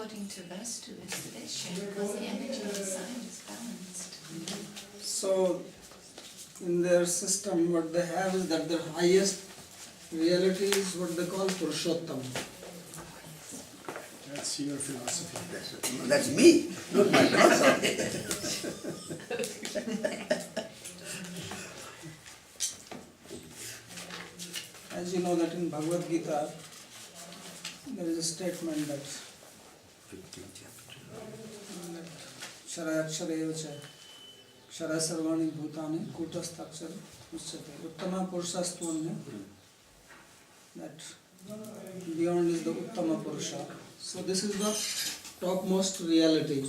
according to Vastu is the best shape because the energy inside is balanced. So, in their system, what they have is that their highest reality is what they call Purushottam. That's your philosophy. That's me, not my philosophy. As you know that in Bhagavad Gita, there is a statement that Kshara Kshara Sarvani Bhutani Kutasthakshara Uচ্yate Uttama Purushastvanya, that beyond is the Uttama Purusha. So this is the topmost reality,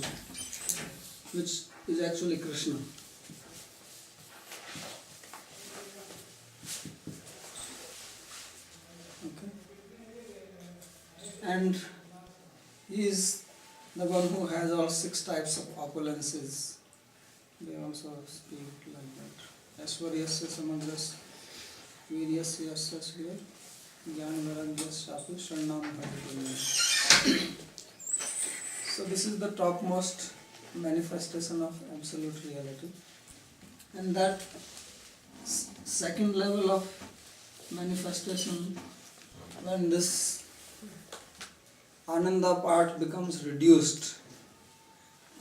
which is actually Krishna. Okay. And he is the one who has all 6 types of opulences. They also speak like that. Aishwaryasya samagras viryasya asya jnanavaragyasyapi sharnam bhajatanya. So this is the topmost manifestation of absolute reality. And that second level of manifestation, when this Ananda part becomes reduced,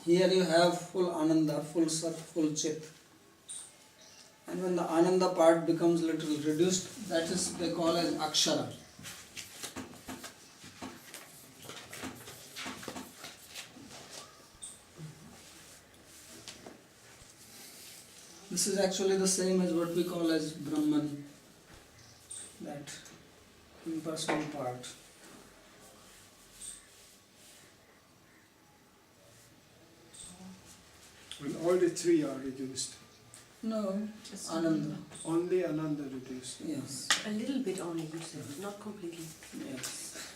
here you have full Ananda, full Sat, full Chit. And when the Ananda part becomes little reduced, that is they call as Akshara. This is actually the same as what we call as Brahman, that impersonal part. When all the 3 are reduced, No, Just Ananda. only Ananda reduced. Yes. A little bit only, you said, not completely. Yes.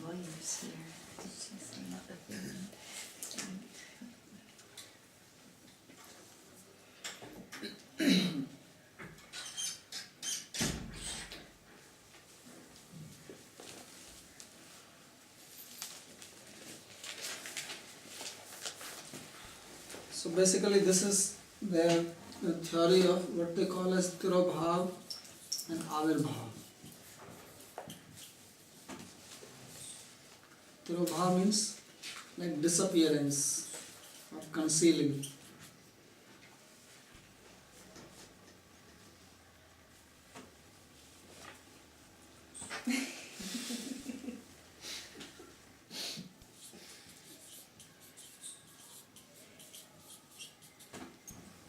Lawyers here. Did she say another thing? So basically this is the theory of what they call as Tirobhav and Avirbhav. Tirobhav means like disappearance or concealing.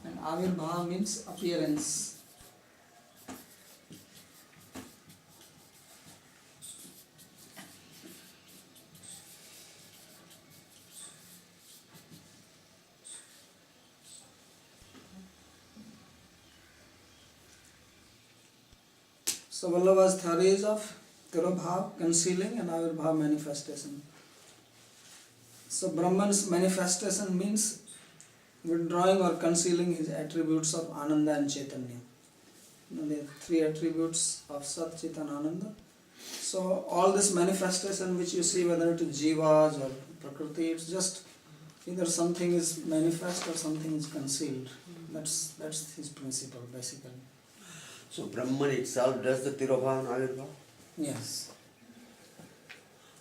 And Avirbhav means appearance. So Vallabha's theory is of Tirobhav, concealing, and Avirbhav, manifestation. So Brahman's manifestation means withdrawing or concealing his attributes of Ananda and Chaitanya. You know, the 3 attributes of Sat, Chit and Ananda. So all this manifestation which you see, whether it is Jivas or Prakriti, it's just either something is manifest or something is concealed. That's his principle basically. So Brahman itself does the Tirobhav and Avirbhav? Yes.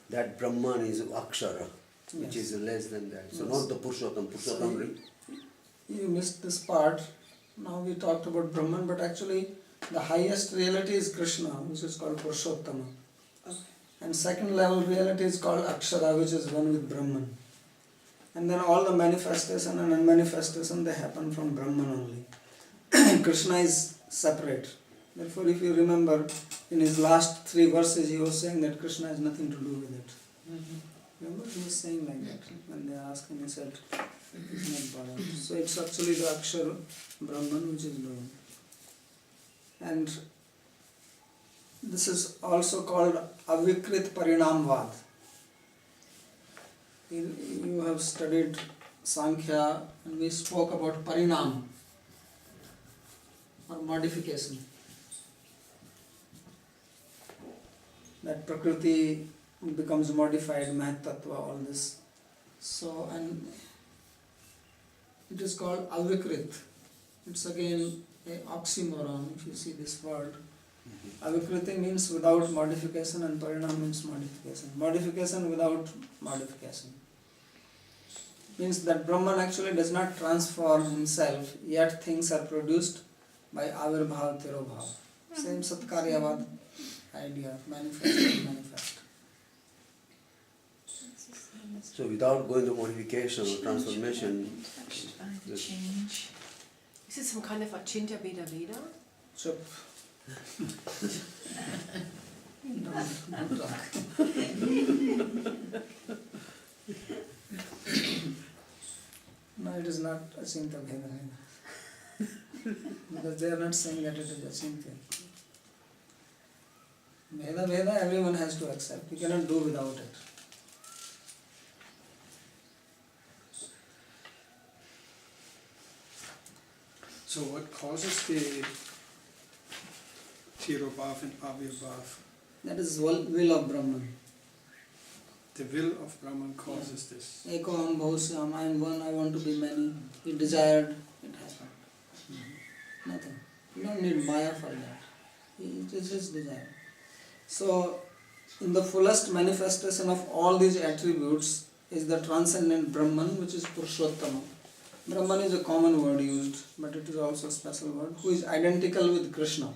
That Brahman is Akshara, which Yes. is less than that. So Yes. not the Purushottam. Purushottam You missed this part. Now we talked about Brahman, but actually the highest reality is Krishna, which is called Purushottama. And second level reality is called Akshara, which is one with Brahman. And then all the manifestation and unmanifestation, they happen from Brahman only. Krishna is separate. Therefore, if you remember, in his last 3 verses, he was saying that Krishna has nothing to do with it. Remember, he was saying like that. When they asked him, he said, he's not bothered. So it's actually the Akshara Brahman which is doing. And this is also called Avikrit Parinamvad. You have studied Sankhya and we spoke about Parinam or modification. that Prakriti becomes modified, Mahat Tattva, all this. So, and it is called Avikrit. It's again a oxymoron if you see this word. Avikriti means without modification and Parinam means modification. Modification without modification. Means that Brahman actually does not transform himself, yet things are produced by Avirbhav Tirobhav. Same Satkaryavad idea, manifest and manifest. So without going to modification or transformation, Touched by the Yes. change. Is it some kind of Achintya Veda Veda? Chup. Don't talk. No, it is not Achintya Bheda. Because they are not saying that it is Achintya. Veda, everyone has to accept. You cannot do without it. So what causes the Tirobhav and Avirbhav? That is will of Brahman. The will of Brahman causes this. Ekoham bhavusyam, I am one, I want to be many. He desired, it happened. Nothing. You don't need Maya for that. It is his desire. So, in the fullest manifestation of all these attributes is the transcendent Brahman, which is Purushottama. Brahman is a common word used, but it is also a special word, who is identical with Krishna.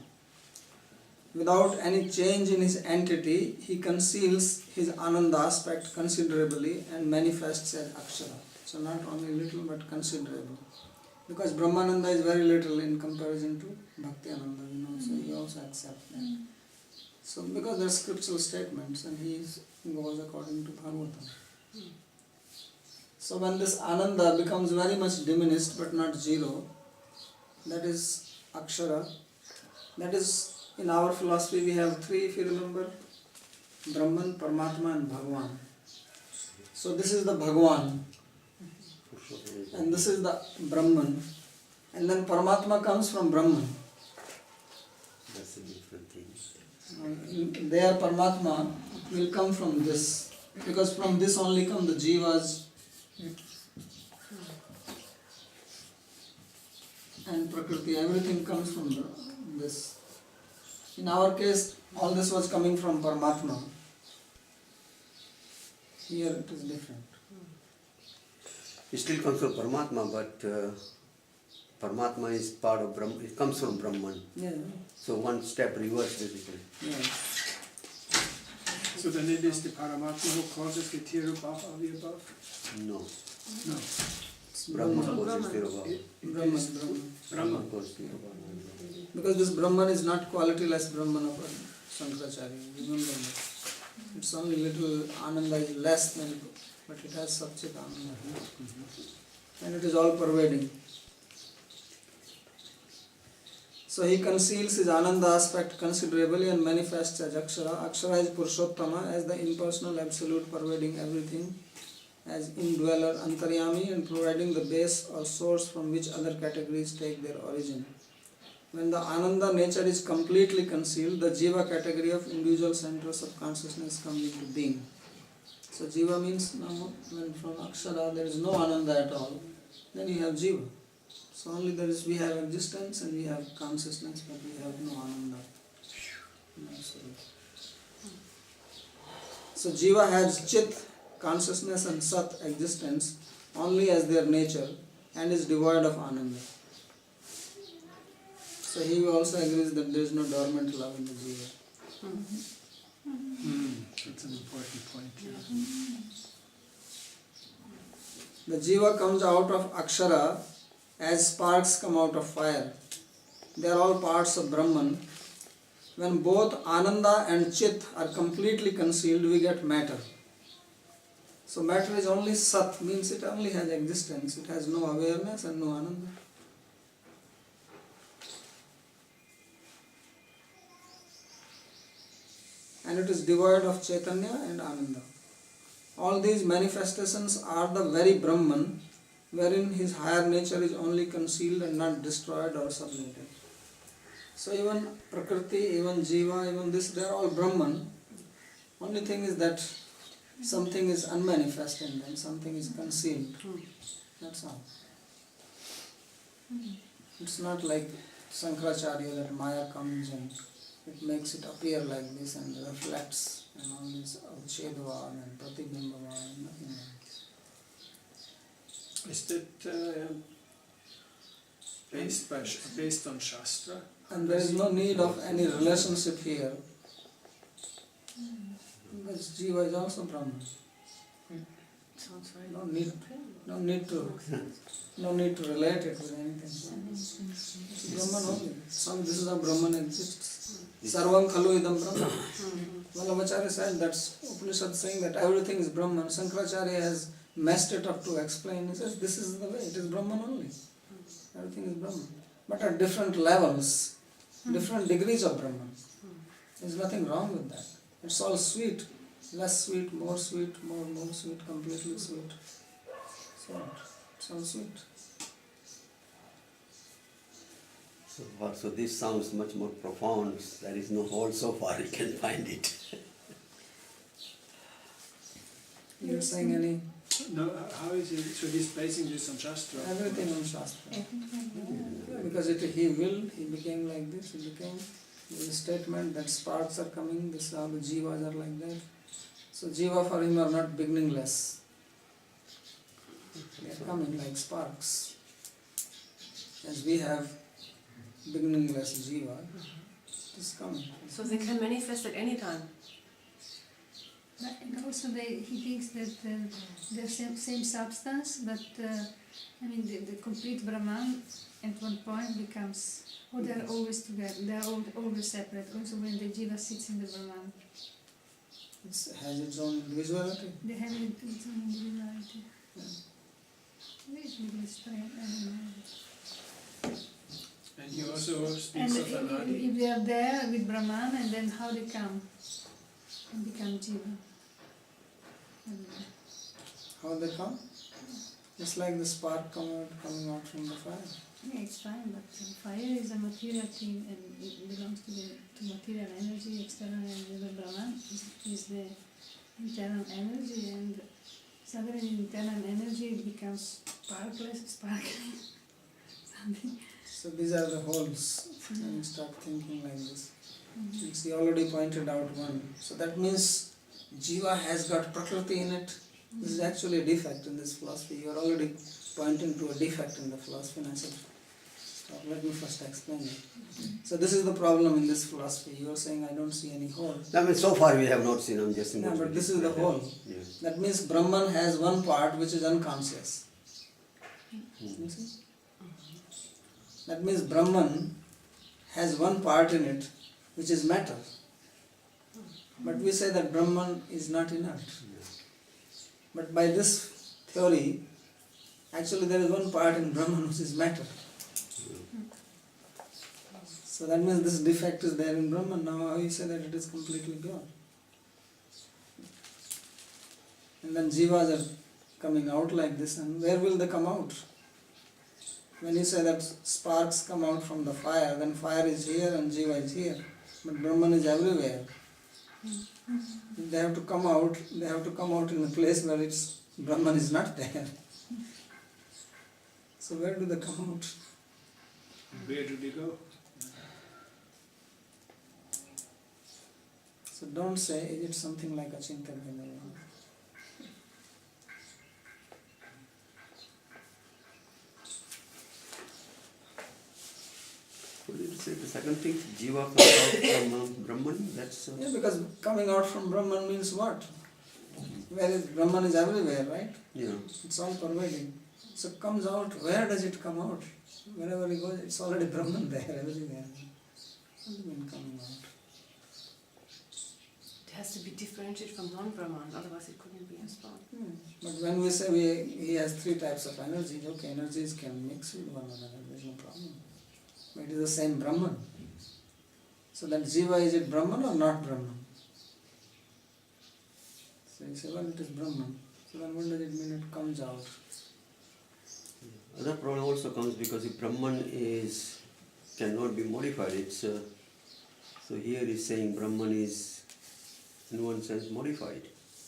Without any change in his entity, he conceals his Ananda aspect considerably and manifests as Akshara. So not only little but considerable. Because Brahmananda is very little in comparison to Bhakti Ananda, so he also accepts that. So because there are scriptural statements and he goes according to Bhagavatam. So when this Ananda becomes very much diminished but not zero, that is Akshara. That is, in our philosophy we have three, if you remember, Brahman, Paramatma and Bhagavan. So this is the Bhagavan and this is the Brahman, and then Paramatma comes from Brahman. that's a different thing. There Paramatma will come from this, because from this only come the jivas and Prakriti, everything comes from this. In our case, all this was coming from Paramatma. Here it is different. It still comes from Paramatma, but Paramatma is part of Brahman, it comes from Brahman. Yeah, So one step reverse basically. yeah. So then it is the Paramatma who causes the Tirobhav, Avirbhav? No. No. It's Brahman Brahman. causes Tirobhav. Brahman. Brahman causes Tirobhav. Because this Brahman is not qualityless Brahman of Shankaracharya. Remember that. It's only little Ananda is less than, but it has Satchit Ananda. And it is all pervading. So he conceals his Ananda aspect considerably and manifests as Akshara. Akshara is Purushottama as the impersonal absolute pervading everything, as indweller Antaryami and providing the base or source from which other categories take their origin. When the Ananda nature is completely concealed, the Jiva category of individual centers of consciousness comes into being. So Jiva means now when from Akshara there is no Ananda at all, then you have Jiva. So only there is, we have existence and we have consciousness, but we have no Ananda. So Jiva has Chit, consciousness and Sat, existence, only as their nature and is devoid of Ananda. So he also agrees that there is no dormant love in the Jiva. That's an important point. The Jiva comes out of Akshara as sparks come out of fire. They are all parts of Brahman. When both Ananda and Chit are completely concealed, we get matter. So matter is only Sat, means it only has existence. It has no awareness and no Ananda. And it is devoid of Chaitanya and Ananda. All these manifestations are the very Brahman, wherein his higher nature is only concealed and not destroyed or sublated. So even Prakriti, even Jiva, even this, they are all Brahman, Only thing is that something is unmanifest in them, something is concealed. That's all. It's not like Sankaracharya that Maya comes and it makes it appear like this and reflects and all this Avchedvavan and Pratibimbavan, nothing like this. Is that based on Shastra? And there is no need of any relationship here. Because Jiva is also Brahman. Sounds very No need to relate it with anything. It's Brahman only. This is how Brahman exists. Sarvam khalu idam Brahman. Vallabhacharya said that's Upanishad saying that everything is Brahman. Sankaracharya has messed it up to explain. He says this is the way, it is Brahman only. Everything is Brahman. But at different levels, different degrees of Brahman. There's nothing wrong with that. It's all sweet. Less sweet, more sweet, more sweet, completely sweet. So it's all sweet. So this sounds much more profound. There is no hole so far you can find it. You're saying any No, how is it? So he's basing this on Shastra? everything on Shastra. Yeah, because he willed, he became like this, he became the statement that sparks are coming, this all the jivas are like that. So jiva for him are not beginningless. They are coming like sparks. As we have beginningless jiva, it is coming. So they can manifest at any time. And also he thinks that they're same substance, but the complete Brahman at one point becomes, they're always together, they're always separate, also when the jiva sits in the Brahman. It has its own individuality. They have its own individuality. This is really strange, I don't know. And he also And speaks of Anadi. if they are there with Brahman, and then how they come and become jiva. I don't know. How they come? It's like the spark coming out from the fire. Yeah, it's fine, but fire is a material thing and it belongs to material energy, external energy. The Brahman is the internal energy, and suddenly the internal energy it becomes sparkling, something. So these are the holes. When you start thinking like this. Since he already pointed out one. So that means jiva has got prakriti in it. This is actually a defect in this philosophy. You are already pointing to a defect in the philosophy, and I said, stop, let me first explain it. So this is the problem in this philosophy. You are saying I don't see any hole. I mean, so far we have not seen, I'm just No, but this is the hole. Yes. That means Brahman has one part which is unconscious. You see? That means Brahman has one part in it which is matter. But we say that Brahman is not inert. But by this theory, actually there is one part in Brahman which is matter. So that means this defect is there in Brahman. Now how you say that it is completely pure? And then jivas are coming out like this, and where will they come out? When you say that sparks come out from the fire, then fire is here and jiva is here. But Brahman is everywhere. If they have to come out, they have to come out in a place where Brahman is not there. So where do they come out? Where do they go? So don't say, is it something like Achinta Bhedava? What did you say? The second thing, jiva comes out from Brahman. That's Yeah, because coming out from Brahman means what? Whereas Brahman is everywhere, right? yeah. It's all pervading. So it comes out, where does it come out? Wherever it goes, it's already Brahman there, everywhere. What do you mean coming out? It has to be differentiated from non-Brahman, otherwise it couldn't be a spark. But when we say he has three types of energies, okay, energies can mix with one another, there's no problem. But it is the same Brahman. So that jiva, is it Brahman or not Brahman? So you say, well, it is Brahman. So then what does it mean it comes out? Other problem also comes because if Brahman cannot be modified, it's so here is saying Brahman is nuances modified.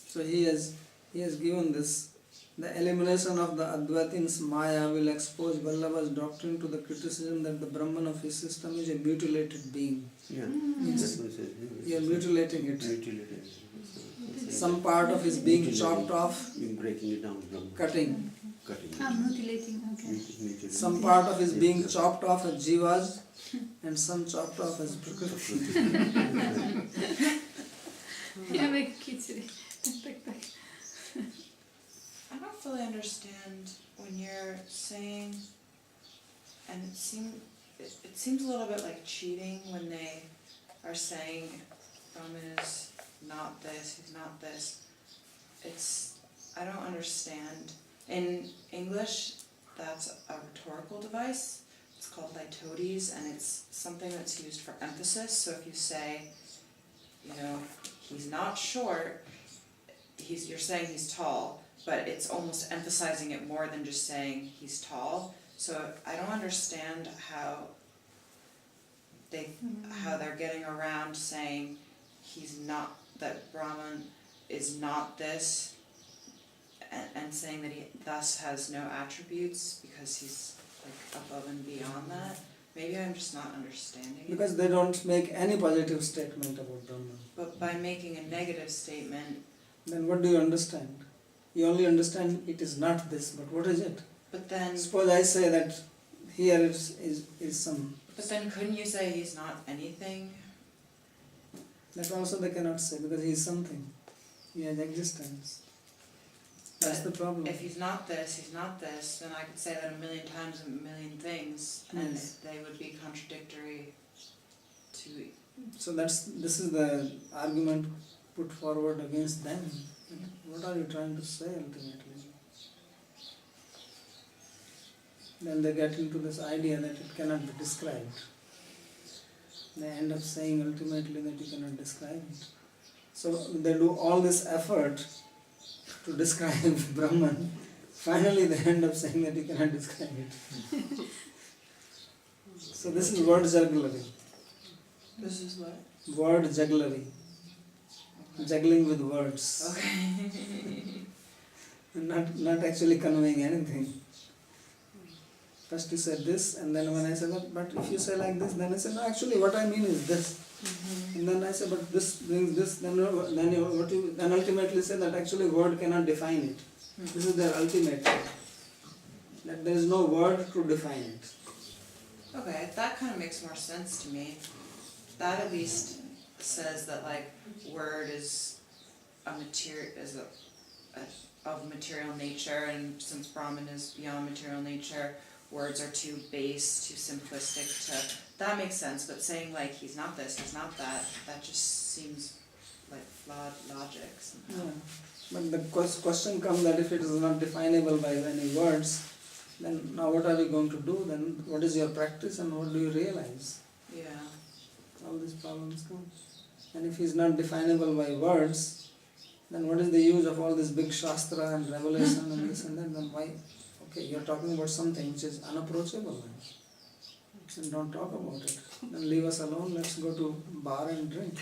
So he has given this. The elimination of the Advaitin's Maya will expose Vallabha's doctrine to the criticism that the Brahman of his system is a mutilated being. Yeah, Means that's what it says. you are mutilating it. Mutilated. Some part of his being chopped off, You're breaking it down from cutting. cutting. Mutilating, okay. Mutilating. Some part of his being chopped off as jivas and some chopped off as prakriti. Yeah, make khichdi. I don't fully understand when you're saying, and it seems a little bit like cheating when they are saying Brahman is not this, he's not this. I don't understand. In English, that's a rhetorical device. It's called litotes, and it's something that's used for emphasis. So if you say, he's not short, you're saying he's tall, but it's almost emphasizing it more than just saying he's tall. So I don't understand how they're getting around saying that Brahman is not this, and saying that he thus has no attributes because he's like above and beyond that. Maybe I'm just not understanding it. Because they don't make any positive statement about Brahman. But by making a negative statement, Then what do you understand? You only understand it is not this, but what is it? but then Suppose I say that here is some, couldn't you say he's not anything? that also they cannot say because he is something. He has existence. That's the problem. If he's not this, then I could say that a million times, a million things, and Yes. they would be contradictory to. So this is the argument put forward against them. What are you trying to say ultimately? Then they get into this idea that it cannot be described. They end up saying ultimately that you cannot describe it. So they do all this effort to describe Brahman. Finally they end up saying that you cannot describe it. So this is word jugglery. This is what? Word jugglery. Juggling with words. Okay. Not actually conveying anything. First you said this, and then when I said, but if you say like this, then I said, no, actually what I mean is this. And then I said, but this brings this, then ultimately say that actually word cannot define it. This is their ultimate. That there is no word to define it. Okay, that kind of makes more sense to me. That at least says that word is of material nature, and since Brahman is beyond material nature, words are too base, too simplistic that makes sense, but saying he's not this, he's not that, that just seems like flawed logic somehow. Yeah. But the question comes that if it is not definable by any words, then now what are you going to do? Then what is your practice and what do you realize? Yeah. All these problems come. And if he is not definable by words, then what is the use of all this big shastra and revelation and this and that? Then why? Okay, you are talking about something which is unapproachable. Then don't talk about it. Then leave us alone. Let's go to bar and drink.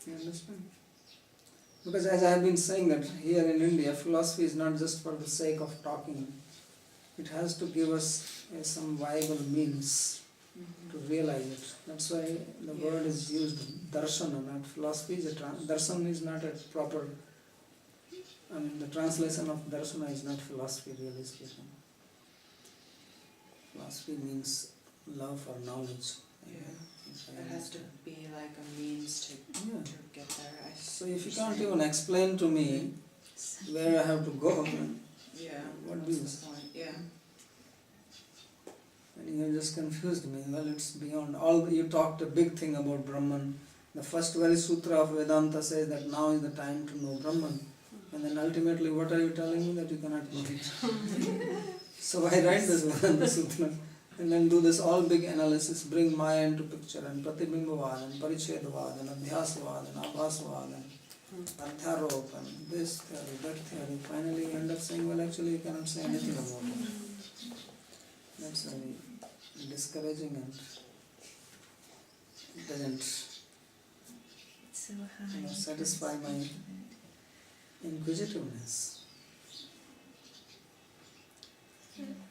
You understand? Because as I have been saying that here in India, philosophy is not just for the sake of talking. It has to give us some viable means to realize it. That's why the word is used, darshana, not philosophy. Darshan is not a proper, the translation of darshana is not philosophy, really speaking. Philosophy means love for knowledge. Yeah. It has to be like a means to get there. So if you can't even explain to me where I have to go, then what do you say? Yeah. And you just confused me. Well, it's beyond all. You talked a big thing about Brahman. The first very sutra of Vedanta says that now is the time to know Brahman. And then ultimately, what are you telling me? That you cannot know it. So I write this Vedanta sutra and then do this all big analysis, bring Maya into picture, and Pratibhimbavad, and Parichedavad, and Adhyasavad, and Abhasavad, and Adhyarop and this theory, that theory. Finally you end up saying, well actually you cannot say anything about it. That's very discouraging and it doesn't So high. satisfy my inquisitiveness.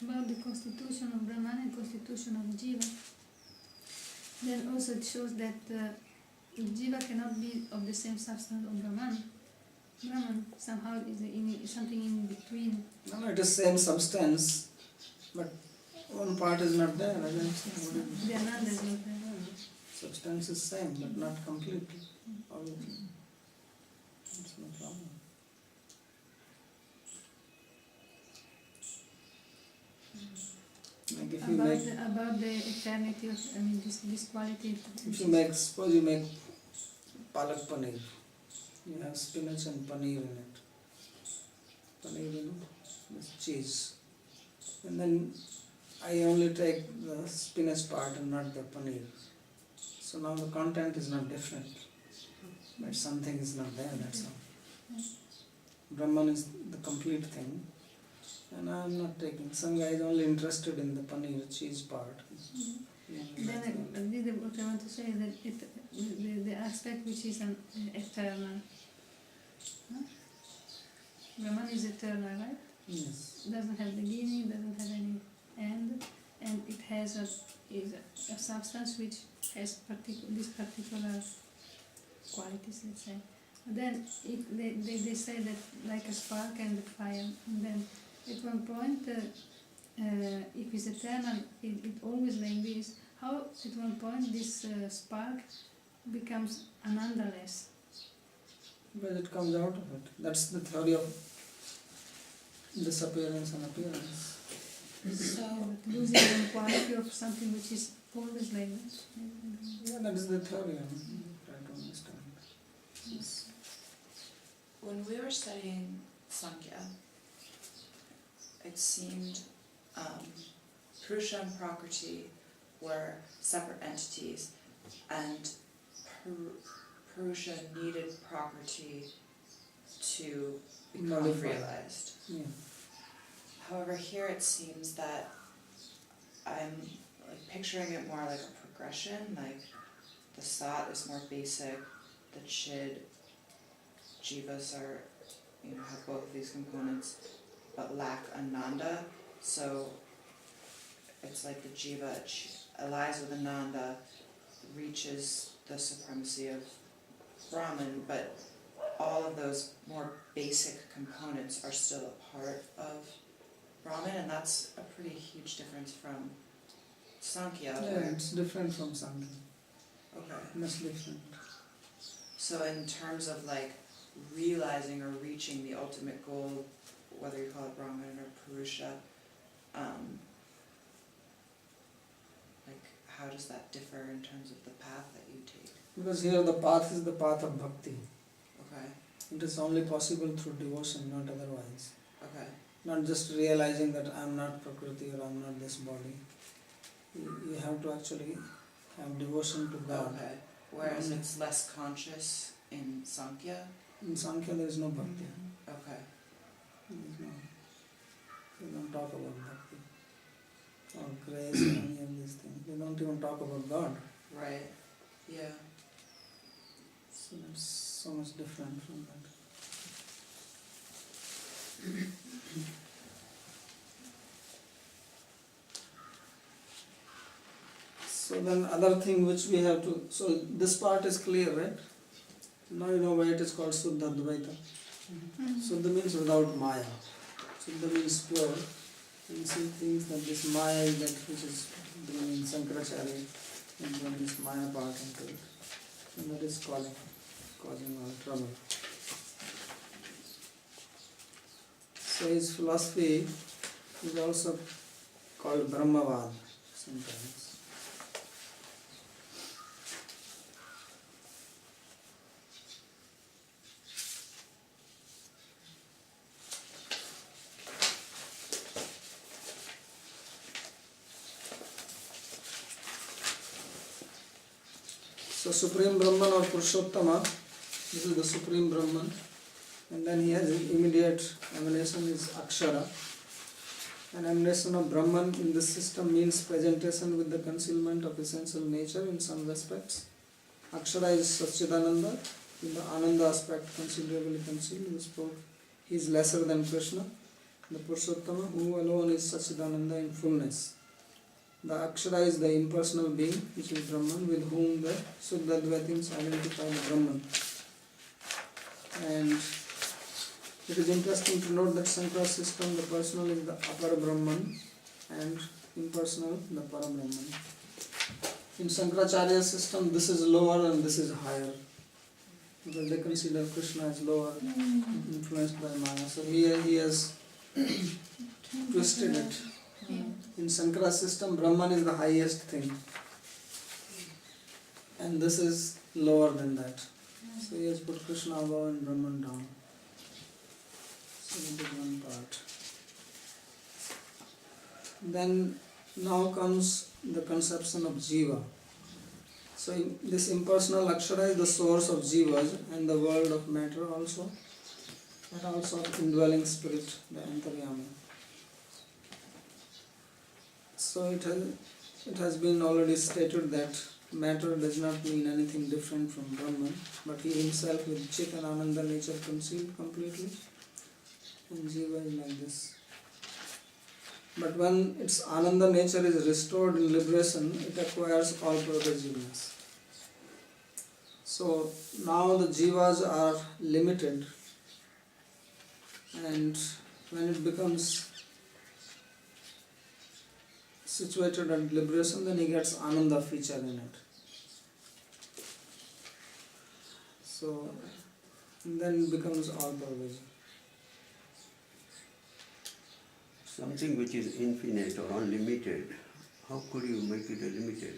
About the constitution of Brahman and constitution of Jiva, then also it shows that Jiva cannot be of the same substance of Brahman. Brahman somehow is something in between. No, it is same substance, but one part is not there. I don't see what it is. The Ananda is not there. Substance is same, but not completely. Obviously. That's no problem. Like if you make, About the eternity of, this quality. if you make, suppose you make palak paneer, you have spinach and paneer in it. Paneer, this cheese. And then I only take the spinach part and not the paneer. So now the content is not different, but something is not there, that's all. Brahman is the complete thing, and I am not taking. Some guy is only interested in the paneer cheese part. Then what I want to say is that the aspect which is an eternal. Brahman is eternal, right? Yes. Doesn't have beginning, doesn't have any end, and it has a substance which has these particular qualities, let's say. Then they say that like a spark and a fire, and then at one point, if it's eternal, it always like this. How at one point this spark becomes anandaless? But it comes out of it. That's the theory of disappearance and appearance. So, Losing the quality of something which is always like that. Yeah, that is the theory. I'm trying to understand. when we were studying Sankhya, it seemed Purusha and Prakriti were separate entities, and Purusha needed Prakriti to become Nullify. realized. Yeah. However, here it seems that I'm like picturing it more like a progression, like the Sat is more basic, the Chid, Jivas are, have both of these components, but lack Ananda, so it's like the Jiva allies with Ananda, reaches the supremacy of Brahman, but all of those more basic components are still a part of Brahman, and that's a pretty huge difference from Sankhya. Yeah, Where, it's different from something. okay. Much different. So in terms of like realizing or reaching the ultimate goal, whether you call it Brahman or Purusha, like how does that differ in terms of the path that you take? Because here the path is the path of bhakti. Okay, It is only possible through devotion, not otherwise. okay, Not just realizing that I am not Prakriti or I am not this body. You have to actually have devotion to God. okay. Whereas it's less conscious in Sankhya? In Sankhya there is no bhakti. Okay, There is no, they don't talk about bhakti or grace or any of these things. They don't even talk about God. right, yeah. So that's so much different from that. So then other thing which we have to, so this part is clear, right? Now you know why it is called Suddha Dvaita. Suddha means without Maya. Suddha means pure. And see things that this Maya is that which is bringing Sankaracharya and then this Maya part into it. And that is causing all trouble. So his philosophy is also called Brahmavad sometimes. So Supreme Brahman or Purushottama This is the Supreme Brahman. And then he has immediate emanation is Akshara. An emanation of Brahman in this system means presentation with the concealment of essential nature in some respects. Akshara is Satchidananda, in the Ananda aspect considerably concealed. We spoke. He is lesser than Krishna, the Purushottama, who alone is Satchidananda in fullness. The Akshara is the impersonal being, which is Brahman, with whom the Suddhadvaitins identify the Brahman. And it is interesting to note that Sankara system, the personal is the Apara Brahman and impersonal the Para Brahman. In Shankaracharya system, this is lower and this is higher. Because they consider Krishna as lower, influenced by Maya. So here he has twisted it. In Shankara system, Brahman is the highest thing. And this is lower than that. So he has put Krishna above and Brahman down. So that is one part. Then now comes the conception of Jiva. So this impersonal Akshara is the source of Jivas and the world of matter also, and also of indwelling spirit, the Antaryami. So it has been already stated that matter does not mean anything different from Brahman, but he himself with Chit and Ananda nature concealed completely, and Jiva is like this. But when its Ananda nature is restored in liberation, it acquires all Jivanas. So now the Jivas are limited, and when it becomes situated at liberation, then he gets Ananda feature in it. So then it becomes all Bhagavaji. Something which is infinite or unlimited, how could you make it a limited?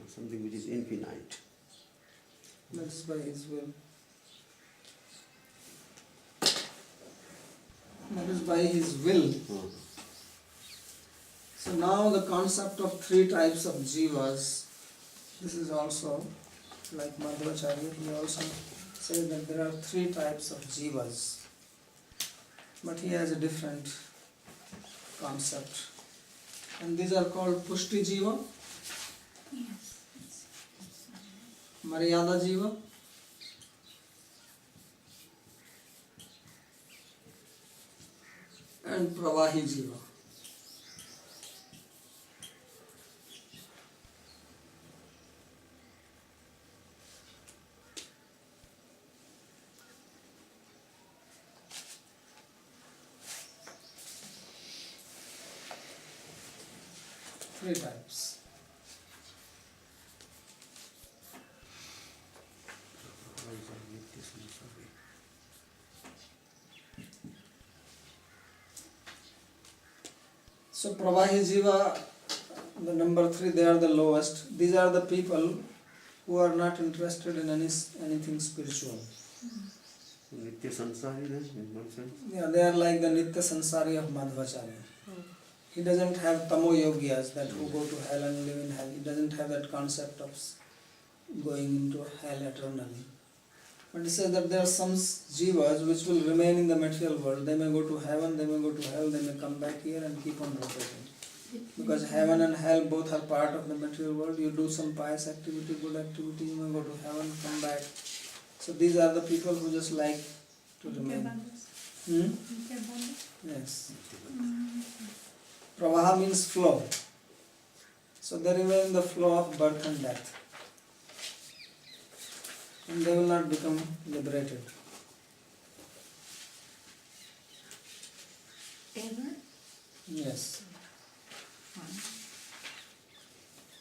Something which is infinite. That is by his will. That is by his will. So now the concept of three types of jivas, this is also like Madhvacharya, he also says that there are three types of jivas. But he has a different concept. And these are called Pushti Jiva, Maryada Jiva, and Pravahi Jiva. Three types. So Pravahi Jiva, the number 3, they are the lowest. These are the people who are not interested in anything spiritual. Nitya Sansari then, in one sense? Yeah, they are like the Nitya Sansari of Madhvacharya. He doesn't have tamo yogyas that who go to hell and live in hell. He doesn't have that concept of going into hell eternally. But he says that there are some jivas which will remain in the material world. They may go to heaven, they may go to hell, they may come back here and keep on rotating. Because heaven and hell both are part of the material world. You do some pious activity, good activity, you may go to heaven, come back. So these are the people who just like to remain. Yes. Pravaha means flow. So they remain in the flow of birth and death. And they will not become liberated. Ever? Yes.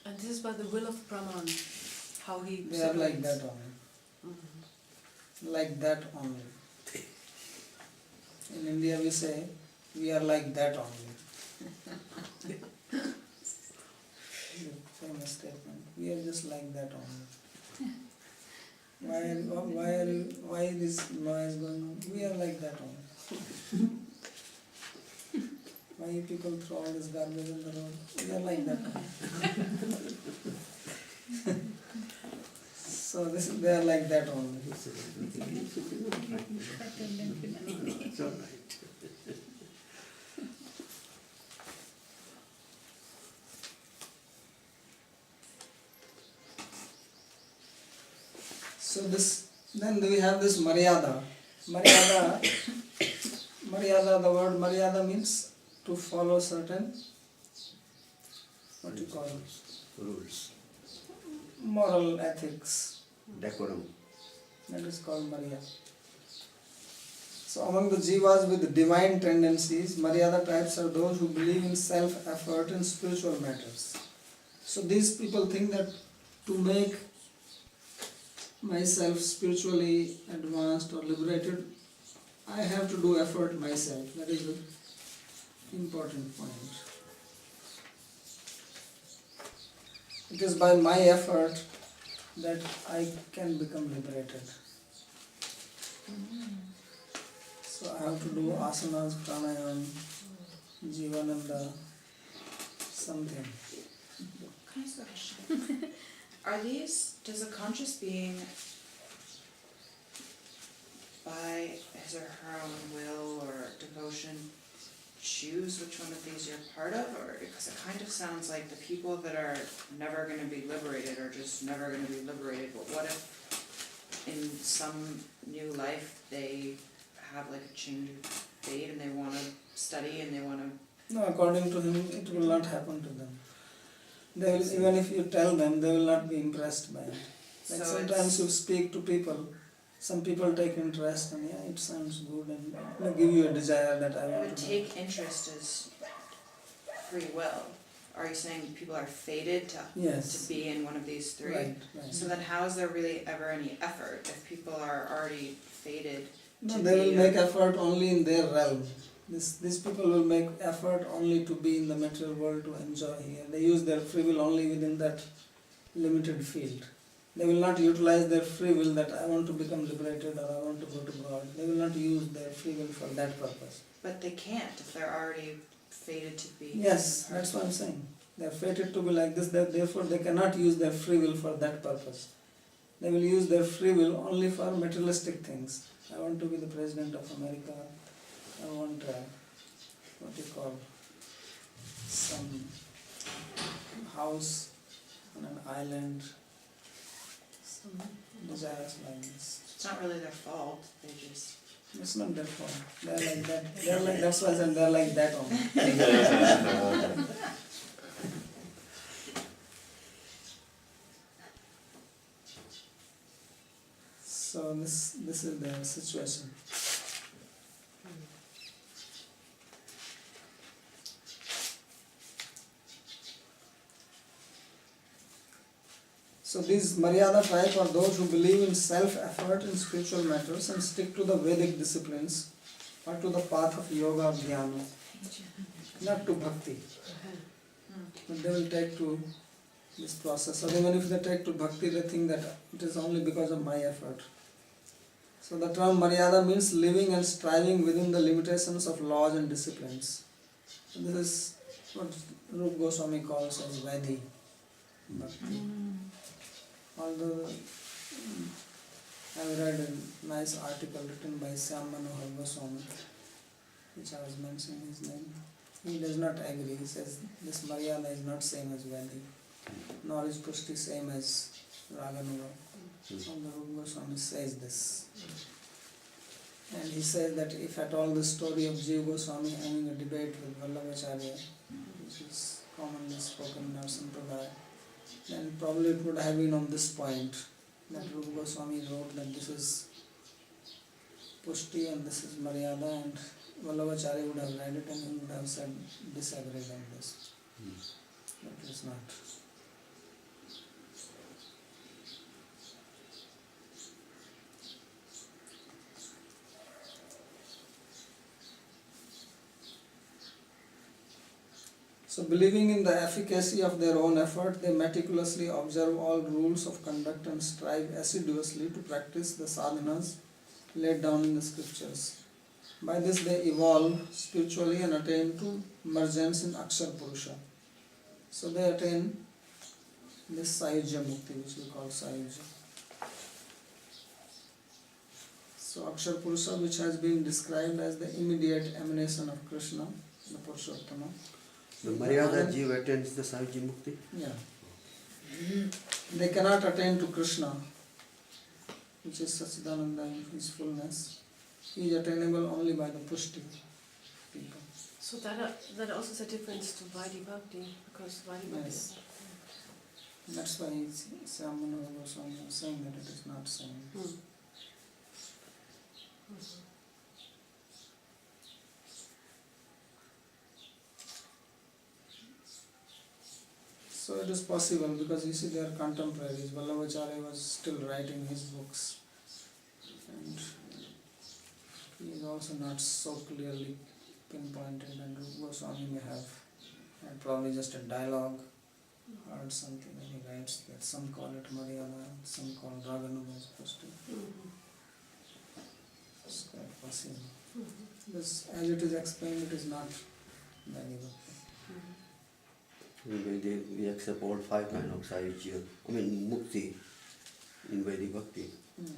And this is by the will of Brahman, how he They are like separates. that only. Like that only. In India we say, we are like that only. Famous statement. We are just like that only. Why this noise going on? We are like that only. Why you people throw all this garbage on the road? We are like that only. So they are like that only. It's all right. So then we have this Maryada. Maryada, the word Maryada means to follow certain, what do you call it? Rules. Moral ethics. Decorum. That is called Maryada. So among the jivas with divine tendencies, Maryada types are those who believe in self-effort in spiritual matters. So these people think that to make myself spiritually advanced or liberated, I have to do effort myself. That is the important point. It is by my effort that I can become liberated. So I have to do asanas, pranayam, jivananda, something. Can I ask a question? Does a conscious being, by his or her own will or devotion, choose which one of these you're part of? Or, because it kind of sounds like the people that are never going to be liberated are just never going to be liberated, but what if in some new life they have like a change of fate and they want to study and they want to... No, according to him, it will not happen to them. They will, even if you tell them, they will not be impressed by it. Like So sometimes you speak to people, some people take interest and yeah, it sounds good and they give you a desire that I want But to do. take interest is free will. Are you saying people are fated to Yes, be in one of these three? right, right. So then how is there really ever any effort if people are already fated No, to they will be... make effort only in their realm. These people will make effort only to be in the material world, to enjoy here. They use their free will only within that limited field. They will not utilize their free will that I want to become liberated or I want to go to God. They will not use their free will for that purpose. But they can't if they're already fated to be... Yes, that's what I'm saying. They are fated to be like this, therefore they cannot use their free will for that purpose. They will use their free will only for materialistic things. I want to be the President of America. I want, what you call, some house on an island, some desires like this. It's not really their fault, they just... It's not their fault. They're like that. They're like, that's why I said they're like that only. So this is their situation. So these Maryada type are those who believe in self-effort in spiritual matters and stick to the Vedic disciplines or to the path of yoga or dhyana, not to bhakti. But they will take to this process. Or even if they take to bhakti, they think that it is only because of my effort. So the term Maryada means living and striving within the limitations of laws and disciplines. So this is what Rupa Goswami calls as Vaidhi Bhakti. Although I've read a nice article written by Syam Manohar Goswami, which I was mentioning his name. He does not agree. He says this Maryada is not same as Vaidhi, nor is Pushti same as Raganuga. And the Rupa Goswami says this. And he says that if at all the story of Jiva Goswami having a debate with Vallabhacharya, which is commonly spoken in our Sampradaya, then probably it would have been on this point that Rupa Goswami wrote that this is Pushti and this is Maryada, and Vallabhacharya would have read it and he would have said disagreed on this. But it's not. So believing in the efficacy of their own effort, they meticulously observe all rules of conduct and strive assiduously to practice the sadhanas laid down in the scriptures. By this they evolve spiritually and attain to emergence in Akshar Purusha. So they attain this Sayujya Mukti, which we call Sayujya. So Akshar Purusha, which has been described as the immediate emanation of Krishna, the Purushottama. The Maryada Jiva attains the Savji Mukti? Yeah. They cannot attain to Krishna, which is Sachidananda in his fullness. He is attainable only by the Pushti people. So that also is a difference to Vaidhi Bhakti, because Vaidhi Bhakti Yes. is... That's why Samana Goswami was saying that it is not same. So it is possible because you see they are contemporaries. Vallabhacharya was still writing his books, and he is also not so clearly pinpointed, and Rupa Goswami may have had probably just a dialogue, heard something, and he writes that some call it Mariana, some call Raganu as opposed to. It's quite possible. Because as it is explained, it is not very good. We accept all 5 kinds of Savji, Mukti in Vedic Bhakti. Yeah.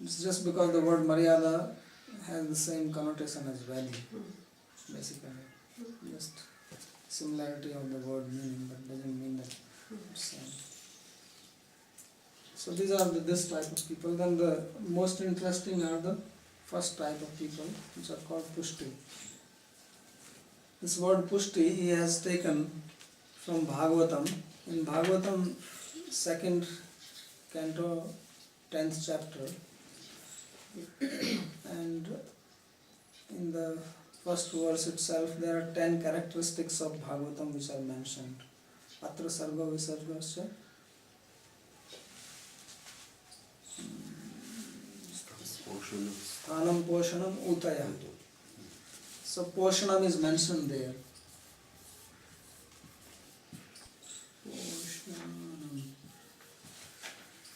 It's just because the word Maryada has the same connotation as Vedi, basically. Just similarity of the word meaning, but doesn't mean that it's same. So these are this type of people. Then the most interesting are the first type of people, which are called Pushti. This word Pushti he has taken from Bhagavatam. In Bhagavatam, 2nd Canto, 10th chapter, and in the first verse itself, there are 10 characteristics of Bhagavatam which are mentioned. Atra sarga visargasya. Sthanam poshanam utaya. So poshanam is mentioned there. Poshanam.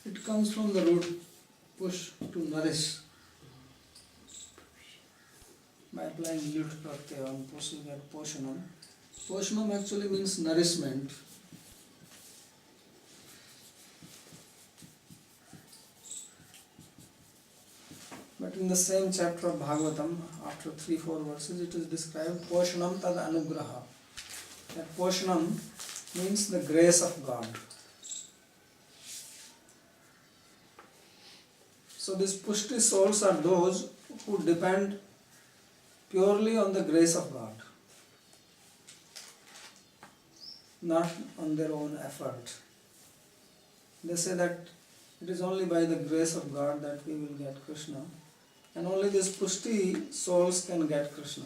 It comes from the root push to nourish. By applying yud pratyaya on push you get poshanam. Poshanam actually means nourishment. But in the same chapter of Bhagavatam, after 3-4 verses, it is described Poshanam tad anugraha. That Poshanam means the grace of God. So these Pushti souls are those who depend purely on the grace of God, not on their own effort. They say that it is only by the grace of God that we will get Krishna, and only these Pushti souls can get Krishna,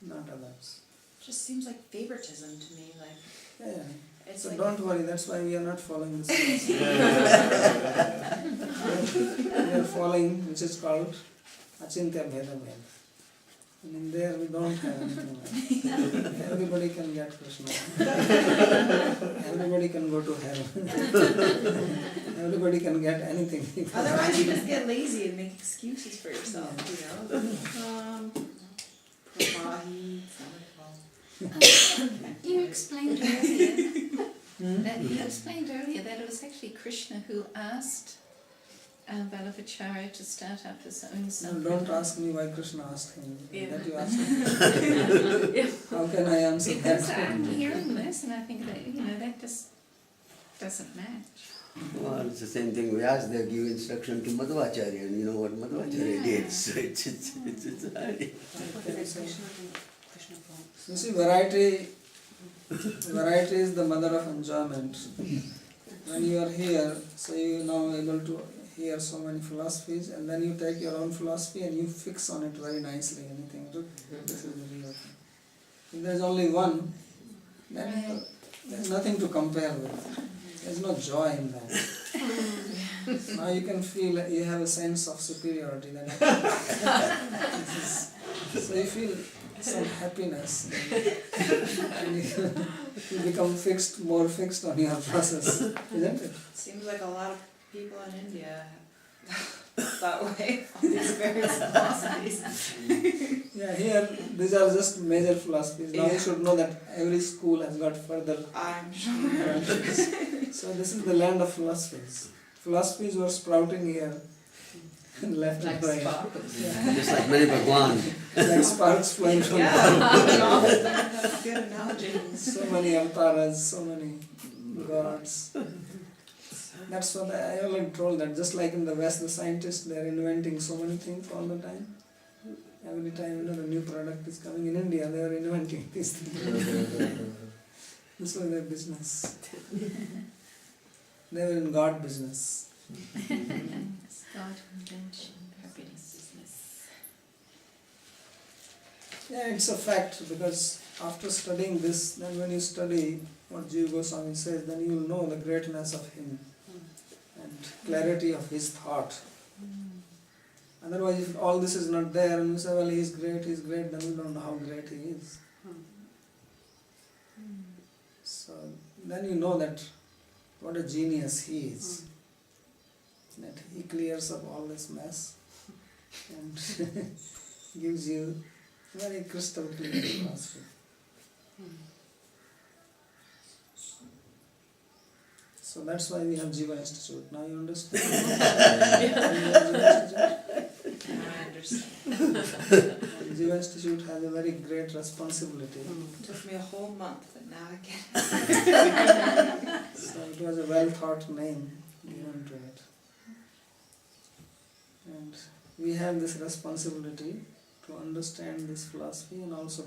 not others. Just seems like favoritism to me, like Yeah. it's So like don't worry, that's why we are not following this class. We are following which is called Achintya Bheda Bheda. And in there we don't have anything like that. Everybody can get Krishna. Everybody can go to hell. Everybody can get anything. otherwise you just get lazy and make excuses for yourself, you know. Prabhahi, You explained earlier that it was actually Krishna who asked Vallabhacharya to start up his own No, sampradaya. don't ask me why Krishna asked him. Yeah. That you asked him. How can I answer Because that? I'm hearing this and I think that, that just doesn't match. Well, it's the same thing. We ask, they give instruction to Madhvacharya, and you know what Madhvacharya did. So it's hard. You see, variety is the mother of enjoyment. When you are here, so you are now able to hear so many philosophies, and then you take your own philosophy and you fix on it very nicely, and you think, look, this is the real thing. If there is only one, then there is nothing to compare with. There is no joy in that. Now you can feel that you have a sense of superiority. So you feel some happiness, and you become more fixed on your process, isn't it? seems like a lot of people in India that way, all these various philosophies. Yeah, here these are just major philosophies. Now you should know that every school has got further I'm sure. branches. So this is the land of philosophies. Philosophies were sprouting here left and right. Yeah. Just like Mary Bhagwan. Like sparks flying from That's a good analogy. so many avatars, so many gods. That's what I already told that. Just like in the West, the scientists, they are inventing so many things all the time. Every time a new product is coming in India, they are inventing these things. This was their business. They were in God business. It's God invention, fabulous. Yeah, it's a fact because after studying this, then when you study what Jiva Goswami says, then you will know the greatness of him and clarity of his thought. Otherwise, if all this is not there and you say, well, he's great, then we don't know how great he is. So then you know that what a genius he is. That he clears up all this mess and gives you very crystal clear philosophy. So that's why we have Jiva Institute. Now you understand? Now I understand. And Jiva Institute has a very great responsibility. It took me a whole month, but now I get it. So it was a well thought name given to it. And we have this responsibility to understand this philosophy and also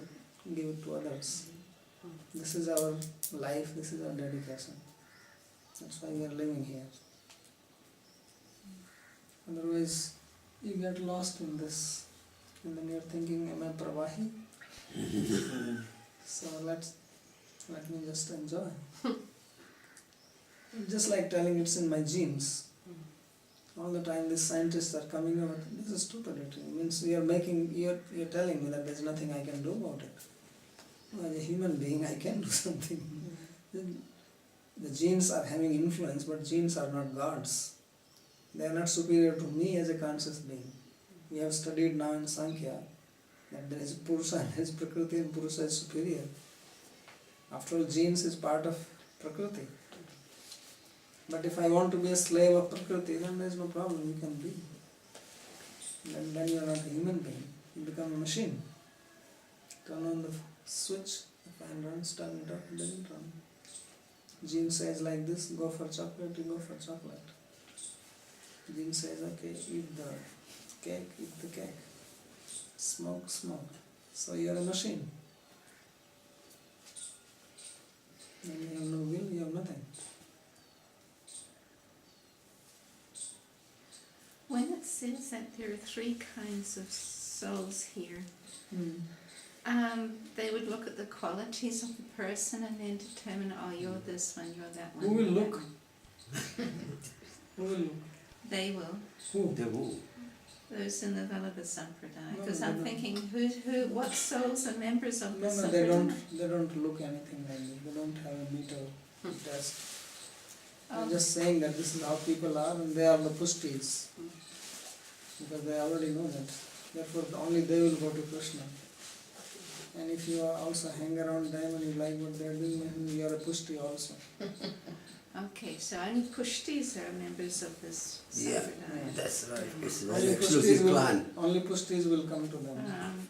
give it to others. This is our life, this is our dedication. That's why we are living here. Otherwise, you get lost in this, and then you're thinking, am I Pravahi? So let me just enjoy. Just like telling it's in my genes. All the time these scientists are coming over, this is stupidity. It means you're telling me that there's nothing I can do about it. Well, as a human being, I can do something. The genes are having influence, but genes are not gods. They are not superior to me as a conscious being. We have studied now in Sankhya that there is Purusa and there is Prakriti, and Purusa is superior. After all, genes is part of Prakriti. But if I want to be a slave of Prakriti, then there is no problem, you can be. Then you are not a human being, you become a machine. Turn on the switch, the fan runs, turn it off, it doesn't run. Gene says like this, go for chocolate, you go for chocolate. Gene says, okay, eat the cake, eat the cake. Smoke, smoke. So you are a machine. When you have no will, you have nothing. When it says that there are three kinds of souls here, they would look at the qualities of the person and then determine, oh, you're this one, you're that one. Who will you're that look? one. Who will look? They will. Who? The who? Those in the Vallabha Sampradaya. No, Because they I'm don't. thinking, what souls are members of the No, Sampradaya? they don't look anything like this. They don't have a meter test. I'm Oh. just saying that this is how people are and they are the pushtis. Because they already know that. Therefore only they will go to Krishna. And if you are also hang around them and you like what they are doing, then you are a pushti also. Okay, so only Pushtis are members of this Yeah, Sampradaya. that's right. It's a Only very exclusive clan. pushtis will come to them.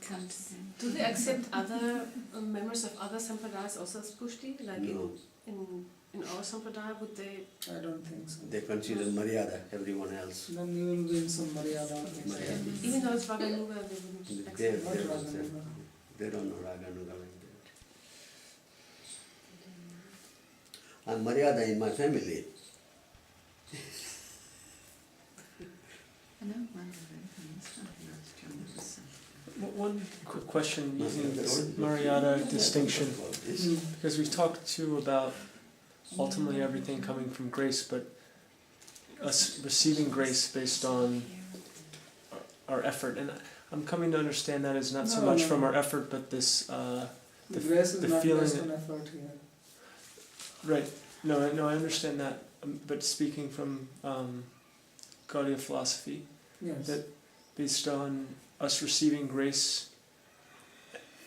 Come to them. Do they accept other members of other sampradayas also as pushti? Like No, in our sampradaya, would they? I don't think so. they consider Maryada, everyone else. Then you will be in some Maryada. Maryada. Even though it's Raganuga, they wouldn't They accept. What don't Raganuga? accept. They don't know Raganuga like that. I'm Maryada in my family. I don't wonder it's not enough to One quick question using this Maryada. Mariana distinction, Mm. because we talked too about ultimately everything coming from grace, but us receiving grace based on our effort, and I'm coming to understand that as not so No, much no, from no. our effort, but this The grace is the not feeling based that- on effort here. right. No, I understand that, but speaking from Gaudiya philosophy, Yes. that based on us receiving grace,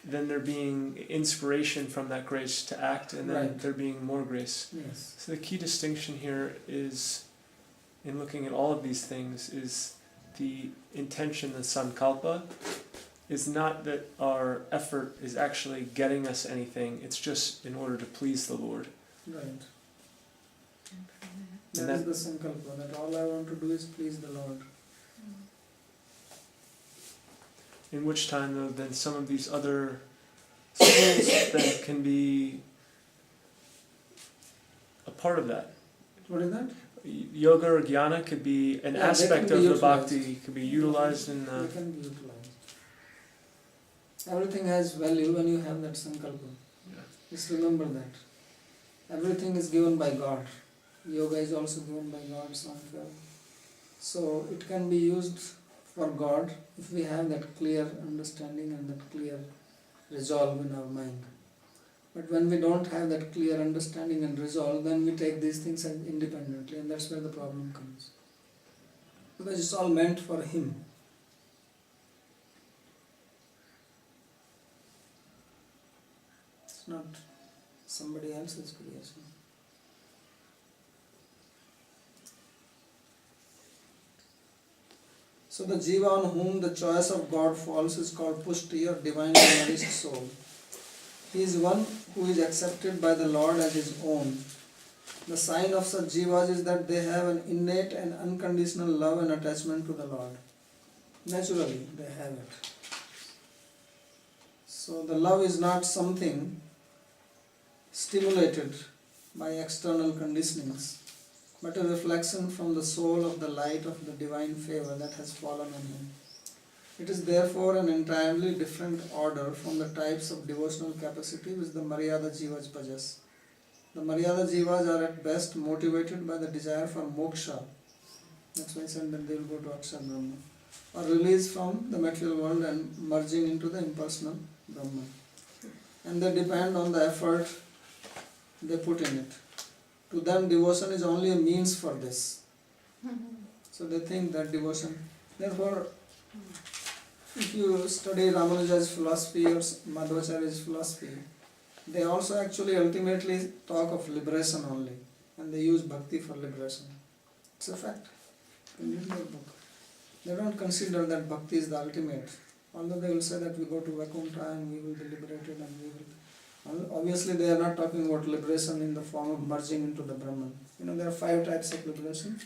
then there being inspiration from that grace to act, and then Right. there being more grace. Yes. So the key distinction here is, in looking at all of these things, is the intention, the sankalpa, is not that our effort is actually getting us anything, it's just in order to please the Lord. Right. And That is the sankalpa, that all I want to do is please the Lord. In which time, though, then some of these other schools then can be a part of that. What is that? Yoga or jnana could be an Yeah, they aspect can of be the utilized. bhakti, could be utilized in They can be utilized. Everything has value when you have that sankalpa. Yeah. Just remember that. Everything is given by God. Yoga is also given by God, Sankhya. So it can be used for God if we have that clear understanding and that clear resolve in our mind. But when we don't have that clear understanding and resolve, then we take these things independently, and that's where the problem comes. Because it's all meant for Him. It's not somebody else's creation. So the jiva on whom the choice of God falls is called pushti, or divinely nourished soul. He is one who is accepted by the Lord as his own. The sign of such jivas is that they have an innate and unconditional love and attachment to the Lord. Naturally, they have it. So the love is not something stimulated by external conditionings, but a reflection from the soul of the light of the divine favor that has fallen on him. It is therefore an entirely different order from the types of devotional capacity which the Maryada Jivas possess. The Maryada Jivas are at best motivated by the desire for moksha. That's why I said that they will go to Akshar Brahma. Or release from the material world and merging into the impersonal Brahman. And they depend on the effort they put in it. To them, devotion is only a means for this. So they think that devotion. Therefore, if you study Ramanuja's philosophy or Madhvacharya's philosophy, they also actually ultimately talk of liberation only, and they use bhakti for liberation. It's a fact. You can read their book. They don't consider that bhakti is the ultimate, although they will say that we go to Vaikuntha and we will be liberated and we will. Obviously, they are not talking about liberation in the form of merging into the Brahman. You know, there are 5 types of liberation.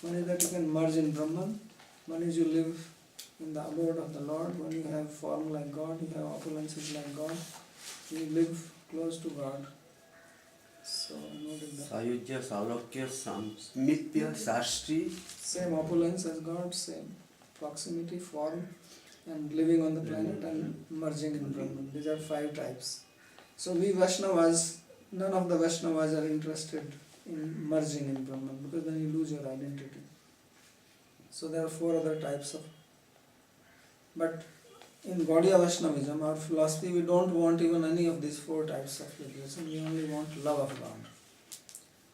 One is that you can merge in Brahman. One is you live in the abode of the Lord. When you have form like God, you have opulences like God, you live close to God. So, what is that? Sayujya, Saulokya, Sammitya, Sastri. Same opulence as God, same proximity, form, and living on the planet and merging in Brahman. These are 5 types. So we Vaishnavas, none of the Vaishnavas are interested in merging in Brahman, because then you lose your identity. So there are 4 other types of. But in Gaudiya Vaishnavism, our philosophy, we don't want even any of these 4 types of liberation. We only want love of God.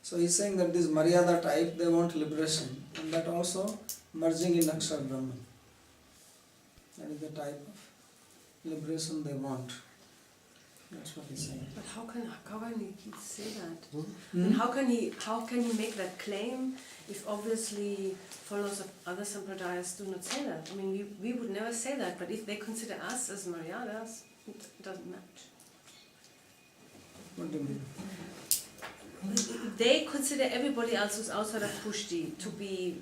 So he's saying that this Maryada type, they want liberation, and that also merging in Akshar Brahman. That is the type of liberation they want. That's what he's saying. But how can he say that? Hmm? And how can he make that claim if obviously followers of other sampradayas do not say that? I mean, we would never say that, but if they consider us as Maryadas, it doesn't match. What do you mean? They consider everybody else who's outside of Pushti to be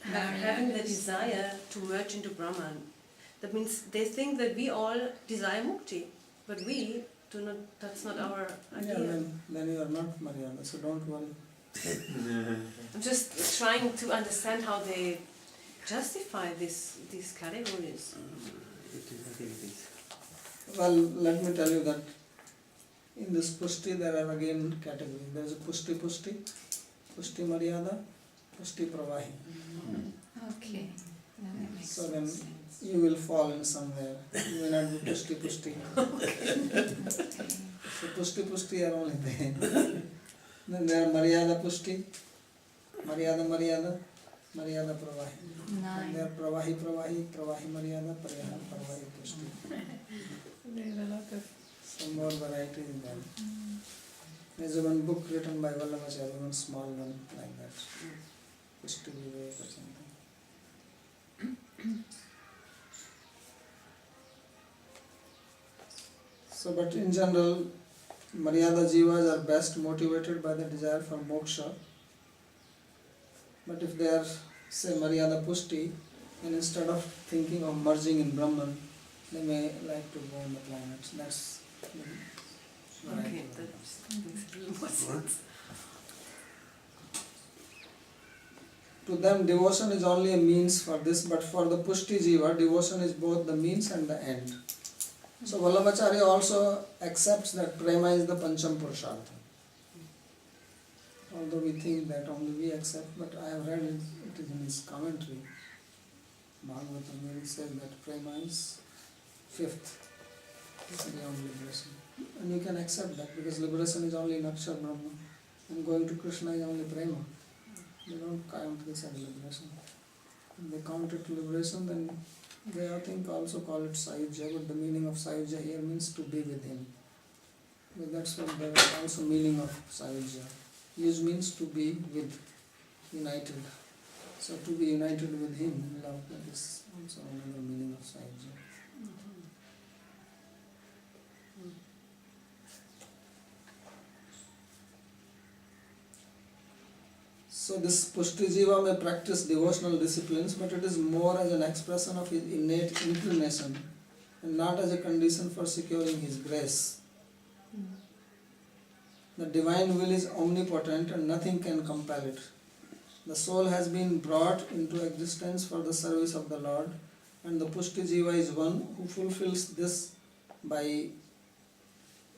having the desire to merge into Brahman. That means they think that we all desire mukti, but we do not. That's not our idea. Yeah, then you are not Maryada, so don't worry. I'm just trying to understand how they justify these categories. Well, let me tell you that in this Pushti there are again categories. There is a Pushti Maryada, Pushti Pravahi. Okay, that makes So then sense. you will fall in somewhere. You may not be Pushti. So Pushti are only there. Then there are Maryada Pushti, Maryada Pravahi. And there are Pravahi Maryada, Pravahi Pushti. There is a lot of. Some more variety in there. There's one book written by Vallabhacharya, one small one like that. Pushti Vivek or something. So, but in general, Maryada Jivas are best motivated by the desire for moksha. But if they are, say, Maryada Pushti, and instead of thinking of merging in Brahman, they may like to go on the planets. That's the right Okay, way. that makes a little more sense. To them, devotion is only a means for this, but for the Pushti Jiva, devotion is both the means and the end. So Vallabhacharya also accepts that prema is the Pancham Purushartha. Although we think that only we accept, but I have read it is in his commentary, Bhagavatam, where he says that prema is fifth, beyond liberation. And you can accept that because liberation is only in Akshar Brahma and going to Krishna is only prema. They don't count this as liberation. If they count it liberation, then they I think also call it Sayujya, but the meaning of Sayujya here means to be with him. But that's what the also meaning of Sayujya. Yuj means to be with, united. So to be united with him in love, that is also another meaning of Sayujya. So this Pushti Jiva may practice devotional disciplines, but it is more as an expression of his innate inclination and not as a condition for securing his grace. The divine will is omnipotent and nothing can compel it. The soul has been brought into existence for the service of the Lord, and the Pushti Jiva is one who fulfills this by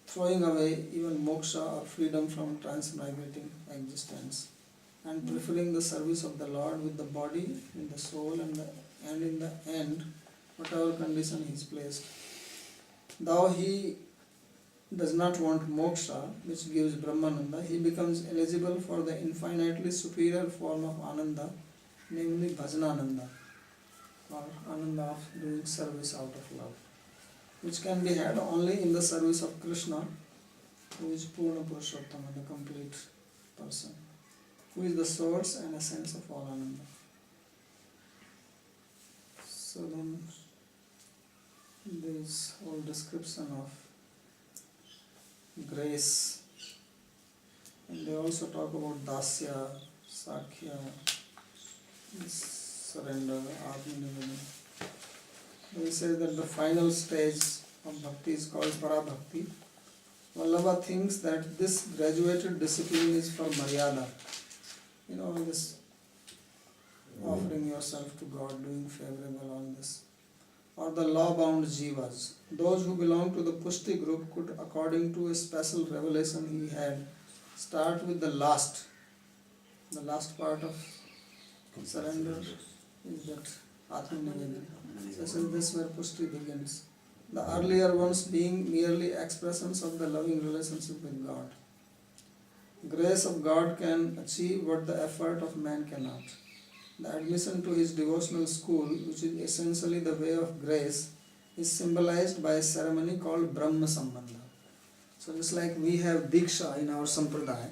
throwing away even moksha or freedom from transmigrating existence, and fulfilling the service of the Lord with the body, in the soul, and in the end, whatever condition he is placed. Though he does not want moksha, which gives Brahmananda, he becomes eligible for the infinitely superior form of Ananda, namely Bhajanananda, or Ananda of doing service out of love, which can be had only in the service of Krishna, who is Purna Purushottama, the complete person, who is the source and essence of all Ananda. So then, this whole description of grace, and they also talk about Dasya, Sakhya, surrender, Atmanivedana. They say that the final stage of bhakti is called Parabhakti. Vallabha thinks that this graduated discipline is for Maryada. You know, this offering yourself to God, doing favorable, all this. Or the law-bound jivas. Those who belong to the Pushti group could, according to a special revelation he had, start with the last part of surrender is that Atmanivedana. This is this where Pushti begins. The earlier ones being merely expressions of the loving relationship with God. Grace of God can achieve what the effort of man cannot. The admission to his devotional school, which is essentially the way of grace, is symbolized by a ceremony called Brahma Sambandha. So just like we have Diksha in our Sampradaya,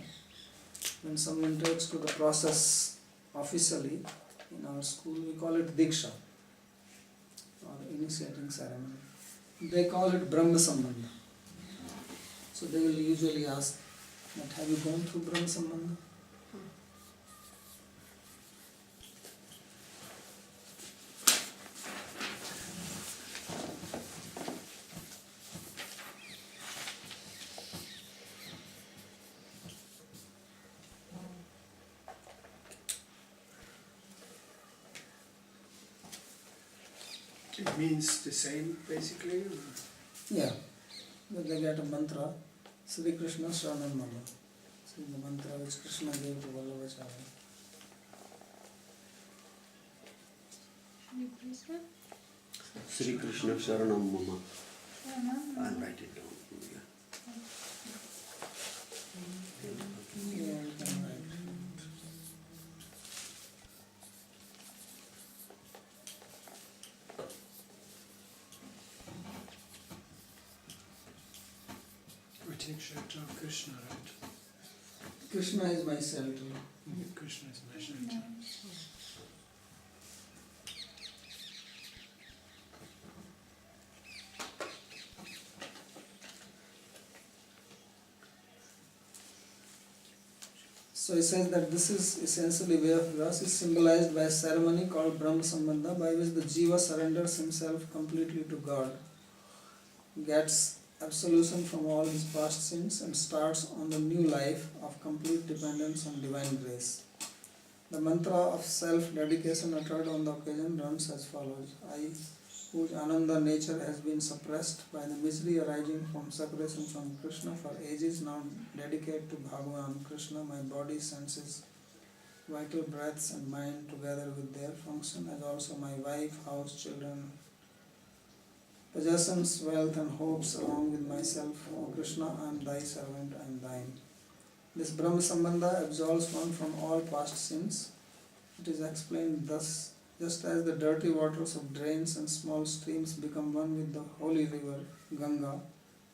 when someone takes to the process officially in our school, we call it Diksha, or initiating ceremony. They call it Brahma Sambandha. So they will usually ask that, have you gone through Brahma Sambandha? It means the same, basically. Or? Yeah, but they get a mantra, Sri Krishna Sharanam Mama. This is the mantra which Krishna gave to Vallabhacharya. Sri Krishna Sharanam Mama. I'll write it down. Yeah, you can write. We take shelter of Krishna, right? Krishna is my shelter. Krishna is my shelter. So he says that this is essentially way of vilas is symbolized by a ceremony called Brahma Sambandha, by which the jiva surrenders himself completely to God, gets absolution from all his past sins and starts on the new life of complete dependence on divine grace. The mantra of self-dedication uttered on the occasion runs as follows: I, whose Ananda nature has been suppressed by the misery arising from separation from Krishna for ages, now dedicate to Bhagavan Krishna my body, senses, vital breaths and mind together with their function, as also my wife, house, children, possessions, wealth and hopes along with myself. O Krishna, I am thy servant, I am thine. This Brahma Sambandha absolves one from all past sins. It is explained thus: just as the dirty waters of drains and small streams become one with the holy river Ganga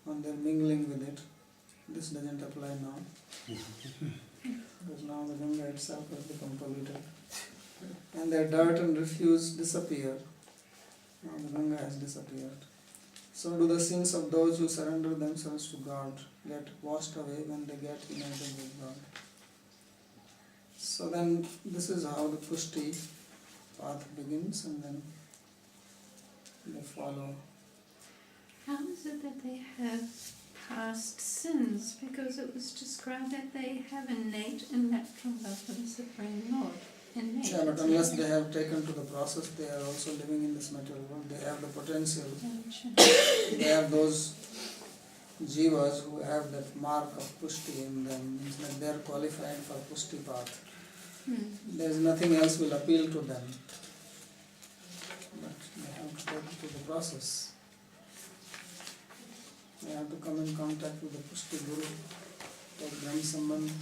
on their mingling with it. This doesn't apply now, because now the Ganga itself has become polluted, and their dirt and refuse disappear. Now the Ganga has disappeared. So do the sins of those who surrender themselves to God get washed away when they get united with God. So then this is how the Pushti path begins, and then they follow. How is it that they have past sins? Because it was described that they have innate and natural love for the Supreme Lord. Innate. Yeah, but unless they have taken to the process, they are also living in this material world. They have the potential. They have those jivas who have that mark of Pushti in them, means that they are qualified for Pushti path. There is nothing else will appeal to them, but they have to go through the process. They have to come in contact with the Pushti Guru, take Brahma Sambandha,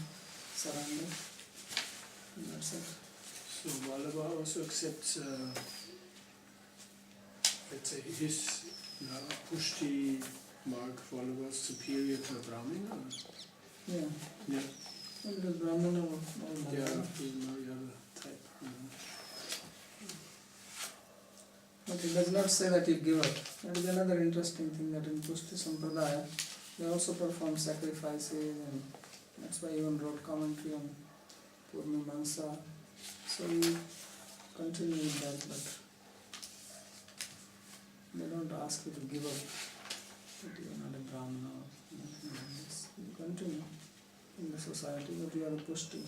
surrender, and that's it. So Vallabha also accepts, let's say, his Pushti mark Vallabha superior to a Brahmana? Yeah. Yeah. Well, it is Brahmana or Yeah, Brahmana. he's no other type. But it does not say that you give up. That is another interesting thing, that in Pushti Sampradaya, they also perform sacrifices, and that's why I even wrote commentary on Purnimansa. So we continue with that, but they don't ask you to give up that you are not a Brahmana or anything like this. You continue in the society, but you are a Pushti.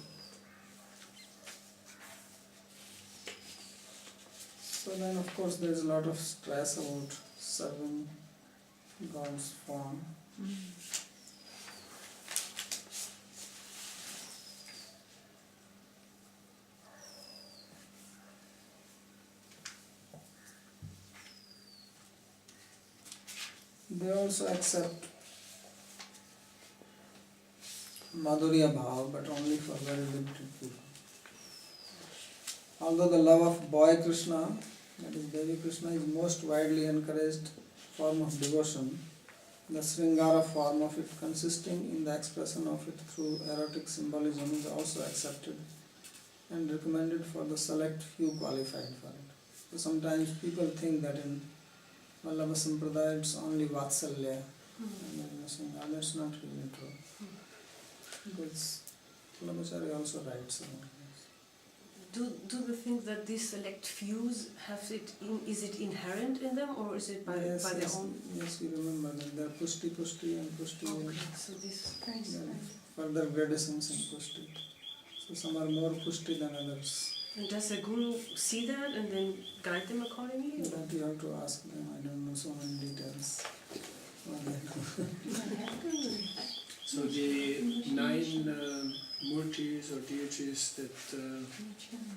So then of course there is a lot of stress about serving God's form. They also accept Madhurya Bhav, but only for very limited people. Although the love of boy Krishna, that is Devi Krishna, is most widely encouraged form of devotion, the Sringara form of it, consisting in the expression of it through erotic symbolism, is also accepted and recommended for the select few qualified for it. So sometimes people think that in Vallabha Sampradaya it's only Vatsalya, and then you saying, oh, that's not really true. Because Vallabhacharya also writes about this. Do the things that these select fews have it in, is it inherent in them, or is it by their own? Yes, we remember that there are Pushti and Pushti Okay, so this further gradations in Pushti. So some are more Pushti than others. and does the guru see that and then guide them accordingly? or? That you have to ask them, I don't know so many details. So the 9 murtis or deities that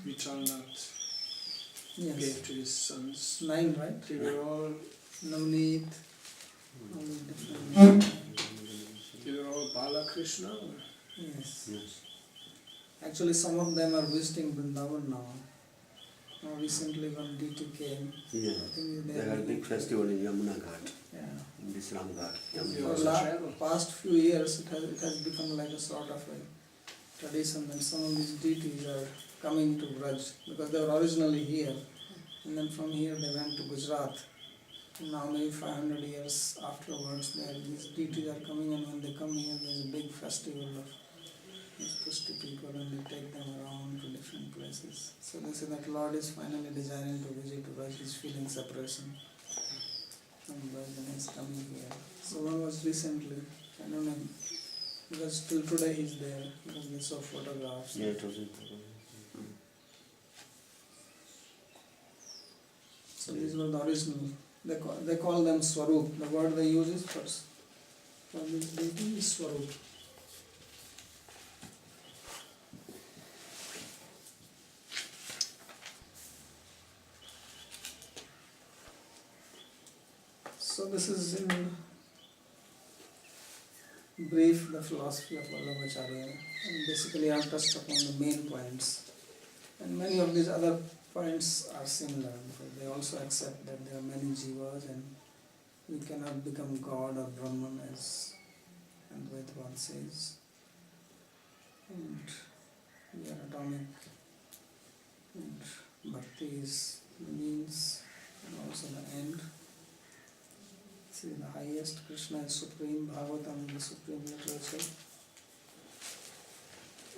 Vitralnath Yes, gave to his sons, 9, right? they were all Navneet, Bala Krishna? Or? yes. Yes. Actually some of them are visiting Vrindavan now. Now recently one deity came. Yeah. I think They had a big festival in Yamuna Ghat, Yeah. in Visram Ghat. Yeah. For also travel. past few years it has become like a sort of a tradition that some of these deities are coming to Braj, because they were originally here, and then from here they went to Gujarat. And now maybe 500 years afterwards these deities are coming, and when they come here there is a big festival of these Pushti people, and they take them around to different places. So they say that Lord is finally desiring to visit us, he's feeling separation. And he's coming here. So one was recently, I don't know, because till today he's there, because they saw photographs. Yeah, it was in So these were the original. They call them Swarup. The word they use is for this deity is Swarup. So this is in brief the philosophy of Vallabhacharya, and basically I have touched upon the main points. And many of these other points are similar, because they also accept that there are many jivas and we cannot become God or Brahman, as Advaita says. And we are atomic, and bhakti is the means and also the end. See, the highest, Krishna is supreme, Bhagavatam is the supreme literature.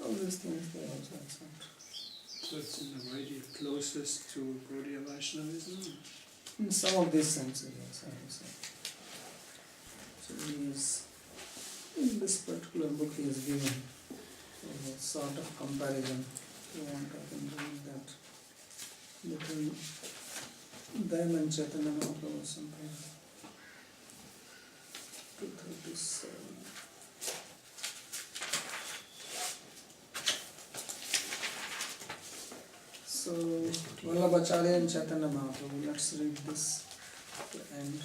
All these things they also accept. So it's in a way the closest to Gaudiya Vaishnavism. In some of these senses, yes, I would say. So he is, in this particular book he is given a sort of comparison. If you want, I can read that between them and Chaitanya Mahaprabhu or something. 237. So, Vallabhacharya and Chaitanya Mahaprabhu, let's read this to end.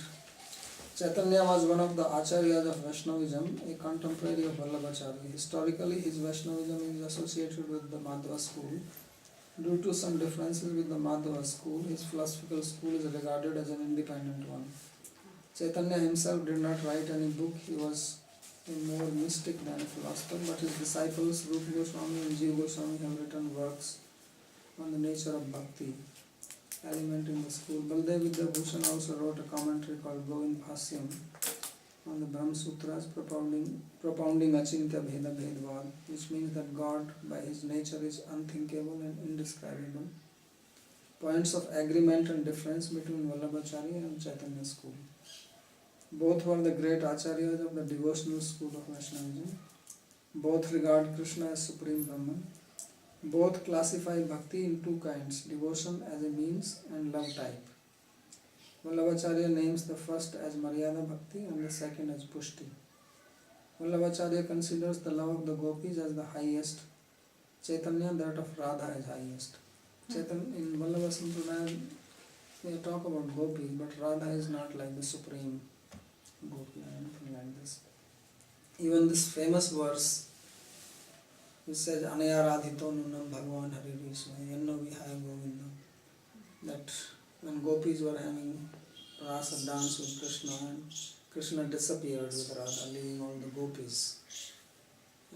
Chaitanya was one of the acharyas of Vaishnavism, a contemporary of Vallabhacharya. Historically, his Vaishnavism is associated with the Madhva school. Due to some differences with the Madhva school, his philosophical school is regarded as an independent one. Chaitanya himself did not write any book. He was a more mystic than a philosopher, but his disciples Rupa Goswami and Jiva Goswami have written works on the nature of bhakti, element in the school. Baldev Vidyabhushan also wrote a commentary called Govind Bhasyam on the Brahma Sutras, propounding Achintya Bheda Bhedvad, which means that God by his nature is unthinkable and indescribable. Points of agreement and difference between Vallabhacharya and Chaitanya school. Both were the great acharyas of the devotional school of Vaishnavism. Both regard Krishna as Supreme Brahman. Both classify bhakti in two kinds, devotion as a means and love type. Vallabhacharya names the first as Maryada Bhakti and the second as Pushti. Vallabhacharya considers the love of the gopis as the highest, Chaitanya that of Radha as highest. Chaitanya, in Vallabha Sampradaya, they talk about gopis, but Radha is not like the supreme gopi or anything like this. Even this famous verse which says Anaya Radhito Nunam Bhagavan Hari Vishma Yanno Vihaya Govinda, that when gopis were having rasa dance with Krishna, and Krishna disappeared with Radha, leaving all the gopis,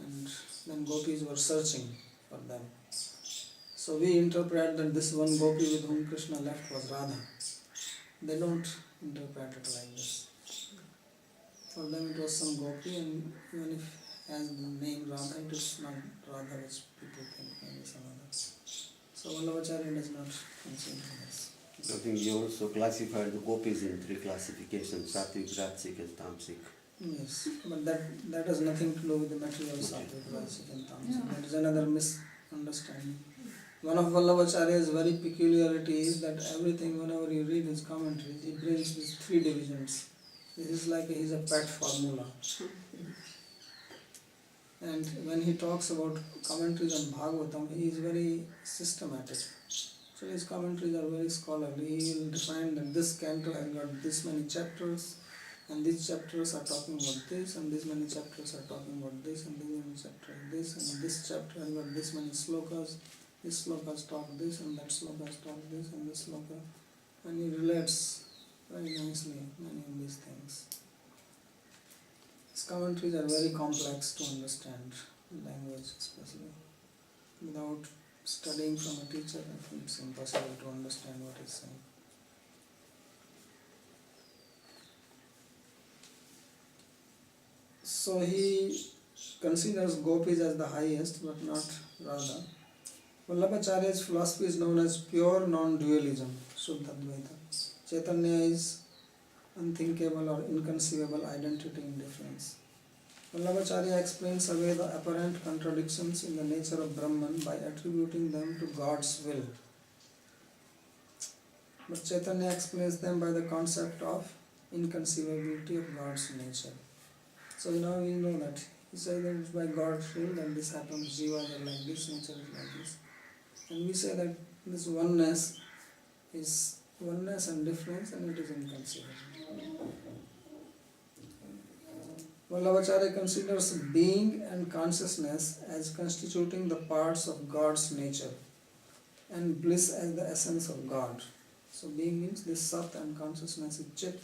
and then gopis were searching for them. So we interpret that this one gopi with whom Krishna left was Radha. They don't interpret it like this. For them it was some gopi, and even if has the name Radha, it is not Radha which people think maybe some other. So Vallabhacharya does not consider this. I think you also classified the gopis in three classifications, Sattvic, Rajasic and Tamasic. Yes, but that has nothing to do with the material Sattvic, Rajasic and Tamasic. That is another misunderstanding. One of Vallabhacharya's very peculiarity is that everything, whenever you read his commentaries, he brings these three divisions. This is like he's a pet formula. And when he talks about commentaries on Bhagavatam, he is very systematic. So his commentaries are very scholarly. He will define that this canto has got this many chapters, and these chapters are talking about this, and these many chapters are talking about this, and these many chapters this, and this chapter has got this many slokas. This slokas talk this, and that slokas talk this, and this sloka. And he relates very nicely many of these things. His commentaries are very complex to understand, language especially. Without studying from a teacher, I think it's impossible to understand what he's saying. So he considers gopis as the highest but not Radha. Vallabhacharya's philosophy is known as pure non-dualism, Shuddha Advaita. Chaitanya is unthinkable or inconceivable identity in difference. Vallabhacharya explains away the apparent contradictions in the nature of Brahman by attributing them to God's will. But Chaitanya explains them by the concept of inconceivability of God's nature. So now we know that he says that it's by God's will that this happens, jivas are like this, nature is like this. And we say that this oneness is oneness and difference and it is inconceivable. Vallabhacharya considers being and consciousness as constituting the parts of God's nature and bliss as the essence of God. So being means this Sat and consciousness is Chit.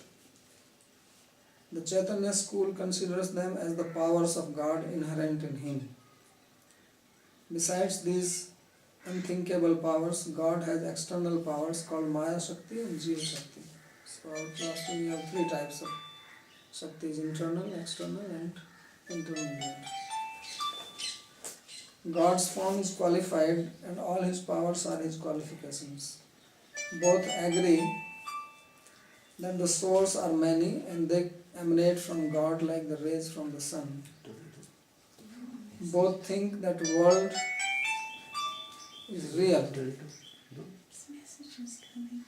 The Chaitanya school considers them as the powers of God inherent in Him. Besides these unthinkable powers, God has external powers called Maya Shakti and Jiva Shakti. So our philosophy we have three types of Shakti: internal, external and intermediate. God's form is qualified and all His powers are His qualifications. Both agree that the souls are many and they emanate from God like the rays from the sun. Both think that world is real. This message is coming.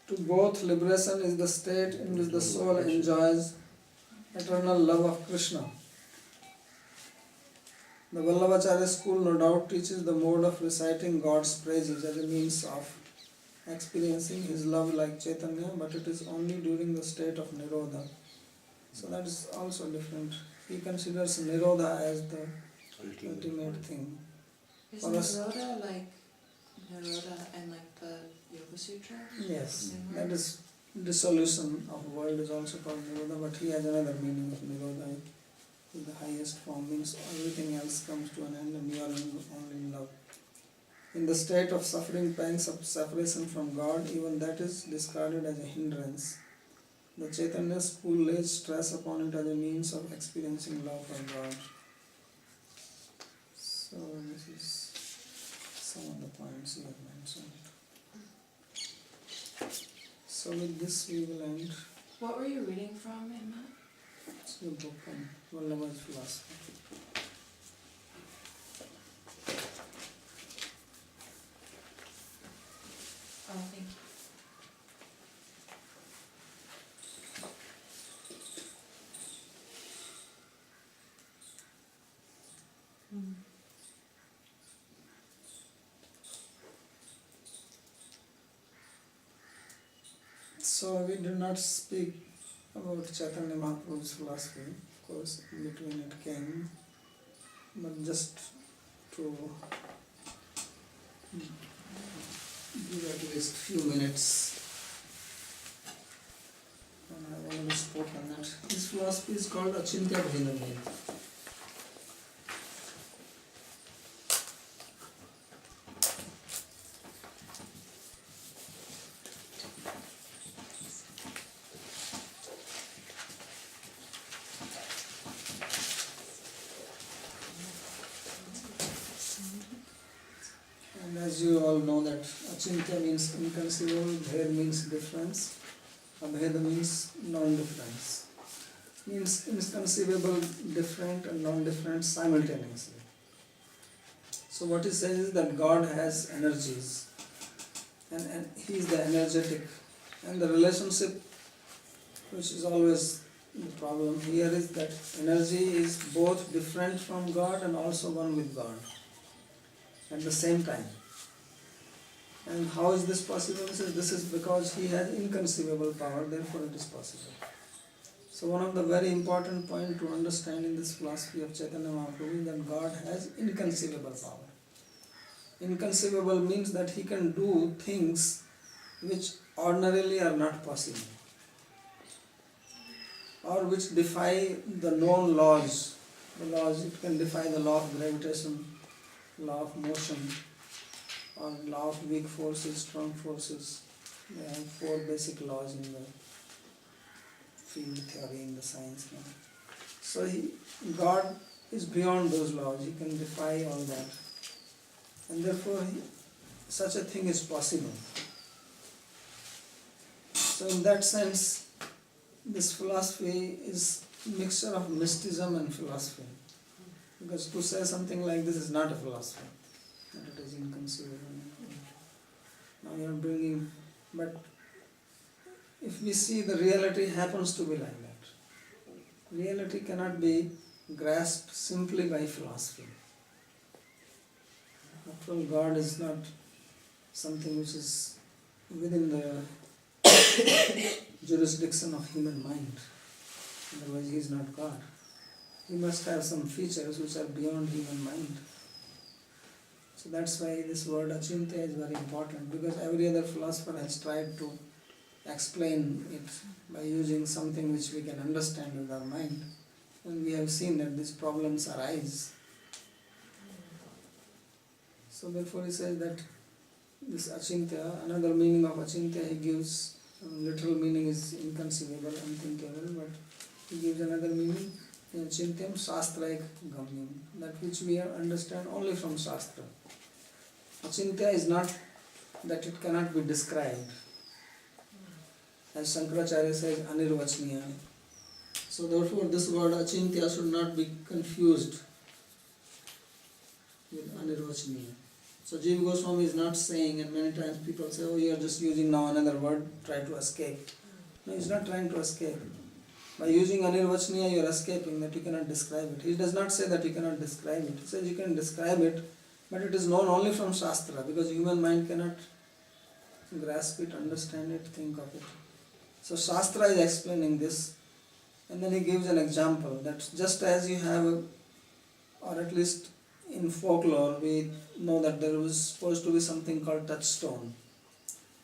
To both, liberation is the state in which the soul enjoys eternal love of Krishna. The Vallabhacharya school no doubt teaches the mode of reciting God's praises as a means of experiencing His love like Chaitanya, but it is only during the state of Nirodha. So that is also different. He considers Nirodha as the ultimate thing. Is For us- Nirodha like Nirodha and like the Yoga Sutra? Yes, that is dissolution of world is also called Nirodha, but he has another meaning of Nirodha. The highest form means everything else comes to an end and you are only in love. In the state of suffering pangs of separation from God, even that is discarded as a hindrance. The Chaitanya school lays stress upon it as a means of experiencing love for God. So this is some of the points he has mentioned. So with this we will end. What were you reading from in that? It's the book on Vallabha's philosophy. Oh, thank you. So we do not speak about Chaitanya Mahaprabhu's philosophy, of course, in between it came, but just to give at least few minutes. And I have already spoken that. His philosophy is called Achintya Bhinaved. And as you all know that Achintya means inconceivable, Bhed means difference, Abheda means non-difference. Means inconceivable, different and non-different simultaneously. So what he says is that God has energies and he is the energetic, and the relationship, which is always the problem here, is that energy is both different from God and also one with God at the same time. And how is this possible? He says this is because he has inconceivable power, therefore it is possible. So one of the very important points to understand in this philosophy of Chaitanya Mahaprabhu is that God has inconceivable power. Inconceivable means that he can do things which ordinarily are not possible, or which defy the known laws. The laws, it can defy the law of gravitation, law of motion, or law of weak forces, strong forces. They have 4 basic laws in the field theory, in the science now. So God is beyond those laws, He can defy all that. And therefore such a thing is possible. So in that sense, this philosophy is a mixture of mysticism and philosophy. Because to say something like this is not a philosophy, that it is inconceivable. Now you are bringing, but if we see the reality happens to be like that. Reality cannot be grasped simply by philosophy. After all, God is not something which is within the jurisdiction of human mind. Otherwise He is not God. He must have some features which are beyond human mind. So that's why this word achintya is very important, because every other philosopher has tried to explain it by using something which we can understand with our mind. And we have seen that these problems arise. So therefore he says that this achintya, another meaning of achintya he gives, literal meaning is inconceivable, unthinkable, but he gives another meaning, achintyam shastraik gamyam, that which we understand only from Shastra. Achintya is not that it cannot be described. As Shankaracharya says, anirvachniya. So therefore this word achintya should not be confused with anirvachniya. So Jiva Goswami is not saying, and many times people say, oh, you are just using now another word, try to escape. No, he is not trying to escape. By using anirvachniya, you are escaping, that you cannot describe it. He does not say that you cannot describe it. He says you can describe it, but it is known only from Shastra, because human mind cannot grasp it, understand it, think of it. So Shastra is explaining this, and then he gives an example that just as you have, or at least in folklore, we know that there was supposed to be something called touchstone.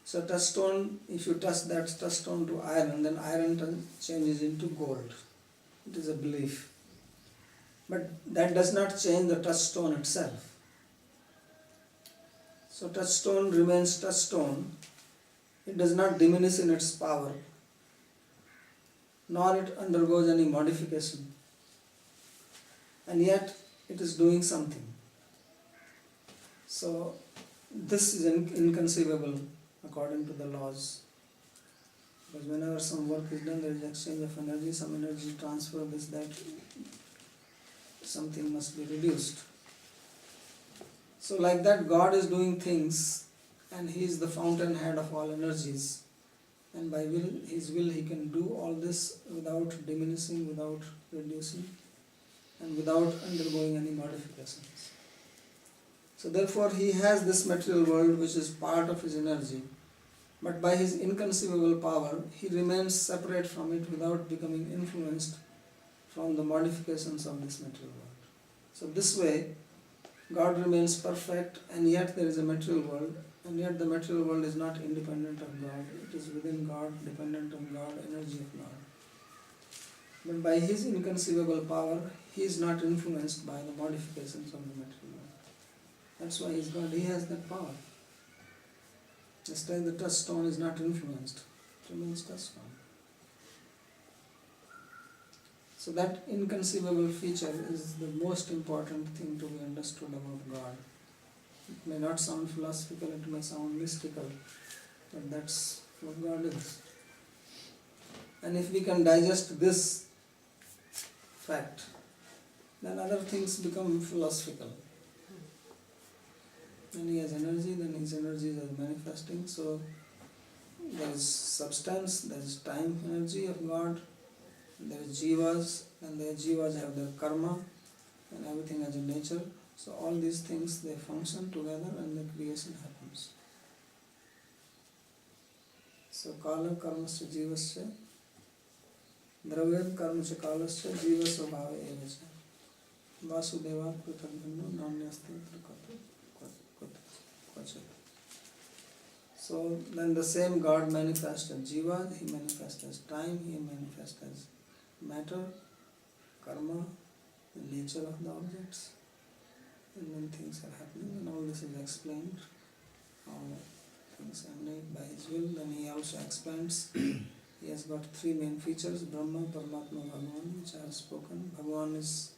So touchstone, if you touch that touchstone to iron, then iron changes into gold. It is a belief. But that does not change the touchstone itself. So touchstone remains touchstone. It does not diminish in its power, nor it undergoes any modification. And yet it is doing something. So this is inconceivable according to the laws. Because whenever some work is done, there is exchange of energy, some energy transfer, this, that, something must be reduced. So like that, God is doing things, and He is the fountainhead of all energies. And by His will He can do all this without diminishing, without reducing, and without undergoing any modifications. So therefore He has this material world which is part of His energy, but by His inconceivable power He remains separate from it without becoming influenced from the modifications of this material world. So this way God remains perfect, and yet there is a material world, and yet the material world is not independent of God. It is within God, dependent on God, energy of God. But by His inconceivable power, He is not influenced by the modifications of the material world. That's why He is God. He has that power. Just like the touchstone is not influenced, it remains touchstone. So that inconceivable feature is the most important thing to be understood about God. It may not sound philosophical, it may sound mystical, but that's what God is. And if we can digest this fact, then other things become philosophical. When He has energy, then His energies are manifesting. So there is substance, there is time energy of God, there is jivas, and the jivas have their karma, and everything has a nature. So all these things, they function together and the creation happens. So kala karmasya jivasya dravyam karmasya kalasya jivasya bhava evacha vasudeva prithagbhinno nanyasti prakata. So then the same God manifests as jiva, He manifests as time, He manifests as matter, karma, the nature of the objects. And when things are happening, and all this is explained, how things are made by His will, then He also expands He has got three main features, Brahma, Paramatma, Bhagavan, which I have spoken. Bhagavan is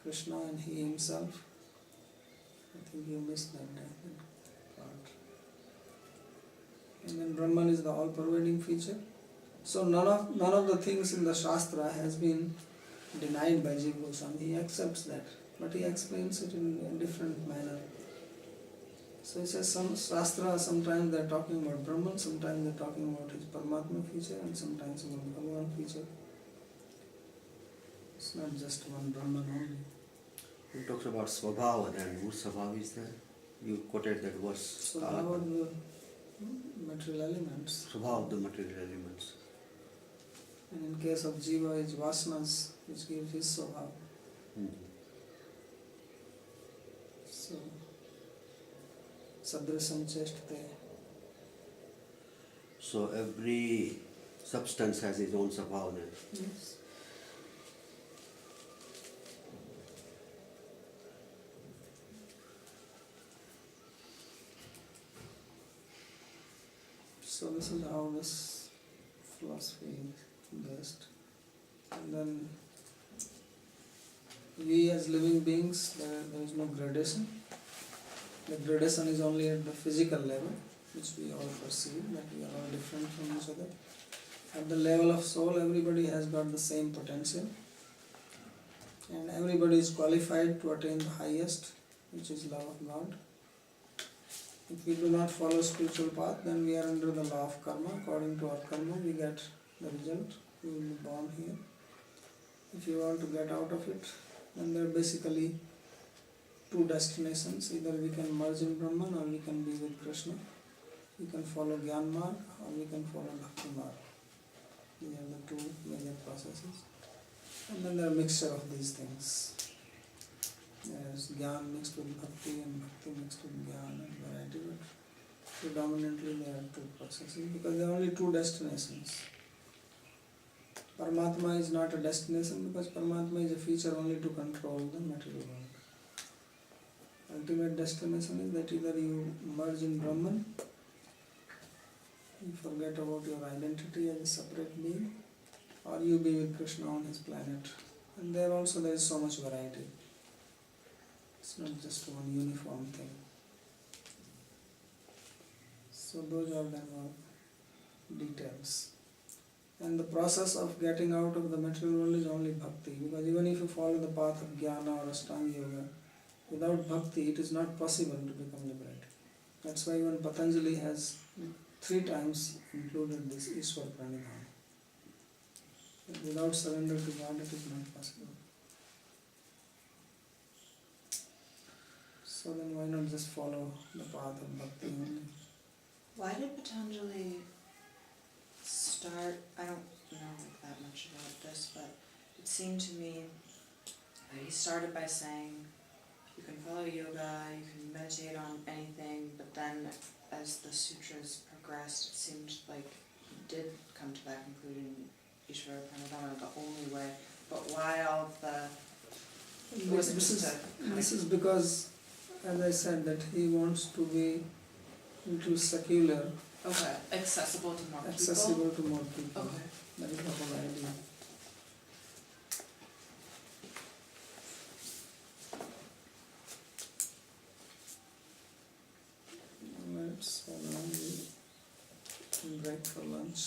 Krishna and he himself. I think you missed that part. And then Brahman is the all-pervading feature. So none of the things in the Shastra has been denied by Jiva Goswami. He accepts that, but he explains it in a different manner. So he says some Shastra, sometimes they are talking about Brahman, sometimes they are talking about his Paramatma feature, and sometimes about Bhagavan feature. It's not just one Brahman only. He talks about Swabhava, then whose Swabhava is there? You quoted that verse. Swabhava of the material elements. Swabhava of the material elements. And in case of Jiva, it's Vasanas, which gives his Swabhava. So, Sadrisam Cheshtate. So every substance has its own Swabhava then. Yes. So this is how this philosophy is based. And then we as living beings, there is no gradation. The gradation is only at the physical level, which we all perceive, that we are all different from each other. At the level of soul, everybody has got the same potential. And everybody is qualified to attain the highest, which is love of God. If we do not follow spiritual path, then we are under the law of karma. According to our karma, we get the result. We will be born here. If you want to get out of it, then there are basically two destinations. Either we can merge in Brahman or we can be with Krishna. We can follow Gyan Marg or we can follow Bhakti Marg. These are the two major processes. And then there are a mixture of these things. There's Gyan mixed with Bhakti and Bhakti mixed with Gyan and variety, but predominantly there are two processes because there are only two destinations. Paramatma is not a destination because Paramatma is a feature only to control the material world. Ultimate destination is that either you merge in Brahman, you forget about your identity as a separate being, or you be with Krishna on his planet. And there also there is so much variety. It's not just one uniform thing. So those are then all details. And the process of getting out of the material world is only bhakti, because even if you follow the path of jnana or ashtanga yoga, without bhakti it is not possible to become liberated. That's why even Patanjali has 3 times included this Ishwar Pranidhana. Without surrender to God it is not possible. So then why not just follow the path of bhakti only? Why did Patanjali start, I don't know that much about this, but it seemed to me that he started by saying you can follow yoga, you can meditate on anything, but then as the sutras progressed, it seemed like he did come to that conclusion, Ishvara Pranidhana, the only way. But why all of the... This is because, as I said, that he wants to be little secular, accessible to more accessible to more people. Okay. That is the whole idea. Let's break for lunch.